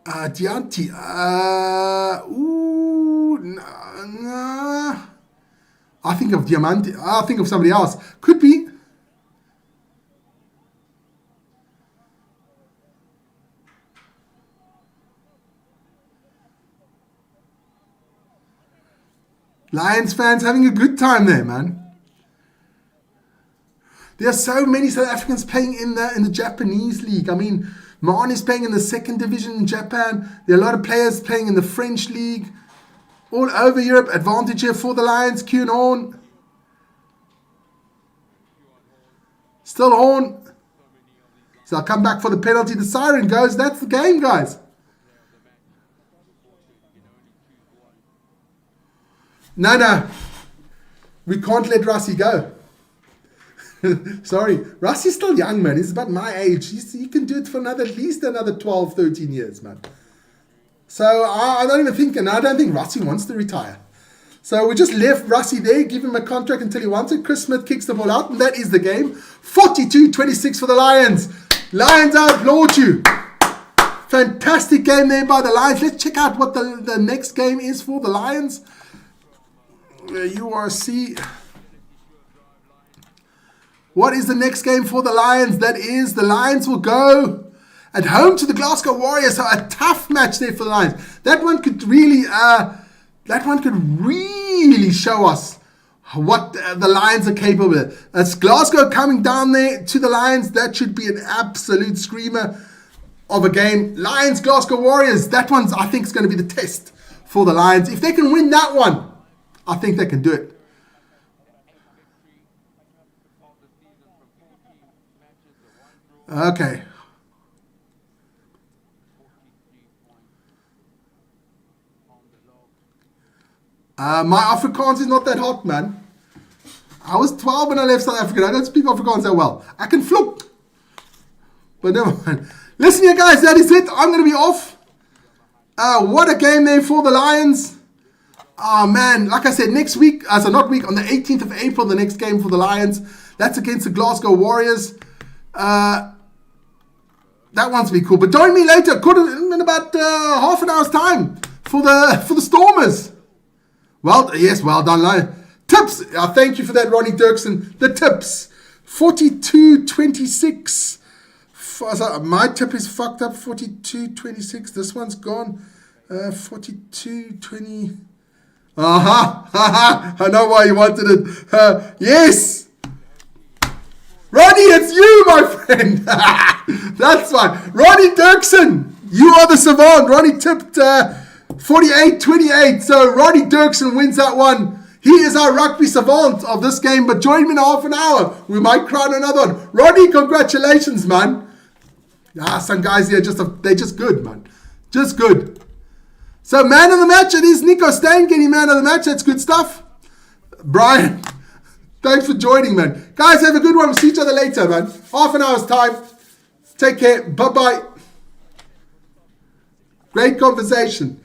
Dianti. Nah. I think of Diamante. I think of somebody else. Could be. Lions fans having a good time there, man. There are so many South Africans playing in the Japanese league. I mean, Maan is playing in the 2nd division in Japan. There are a lot of players playing in the French league. All over Europe. Advantage here for the Lions. Kieran Horn. Still Horn. So I'll come back for the penalty. The siren goes. That's the game, guys. No. We can't let Rassie go. Sorry. Rassie's still young, man. He's about my age. He can do it for at least another 12, 13 years, man. So I don't even think, and I don't think Rossi wants to retire. So we just left Rossi there, give him a contract until he wants it. Chris Smith kicks the ball out, and that is the game. 42-26 for the Lions. Lions, I applaud you. Fantastic game there by the Lions. Let's check out what the next game is for the Lions. URC. What is the next game for the Lions? That is, the Lions will go at home to the Glasgow Warriors. So a tough match there for the Lions. That one could really show us what the Lions are capable of. As Glasgow coming down there to the Lions, that should be an absolute screamer of a game. Lions, Glasgow Warriors, that one's, I think, is going to be the test for the Lions. If they can win that one, I think they can do it. Okay. My Afrikaans is not that hot, man. I was 12 when I left South Africa. I don't speak Afrikaans that well. I can vloek. But never mind. Listen here, guys. That is it. I'm going to be off. What a game there for the Lions. Oh, man. Like I said, next week, on the 18th of April, the next game for the Lions. That's against the Glasgow Warriors. That one's be cool. But join me later. In about half an hour's time for the Stormers. Well, yes, well done, Lion. Tips. Thank you for that, Ronnie Dirksen. The tips. 42-26. My tip is fucked up. 42-26. This one's gone. 42-20. I know why you wanted it. Yes. Ronnie, it's you, my friend. That's fine. Ronnie Dirksen. You are the savant. Ronnie tipped 48-28. So Ronnie Dirksen wins that one. He is our rugby savant of this game. But join me in half an hour. We might crown another one. Ronnie, congratulations, man. Some guys here, they're just good, man. Just good. So man of the match, it is Nico Steyn getting man of the match. That's good stuff. Brian, thanks for joining, man. Guys, have a good one. We'll see each other later, man. Half an hour's time. Take care. Bye-bye. Great conversation.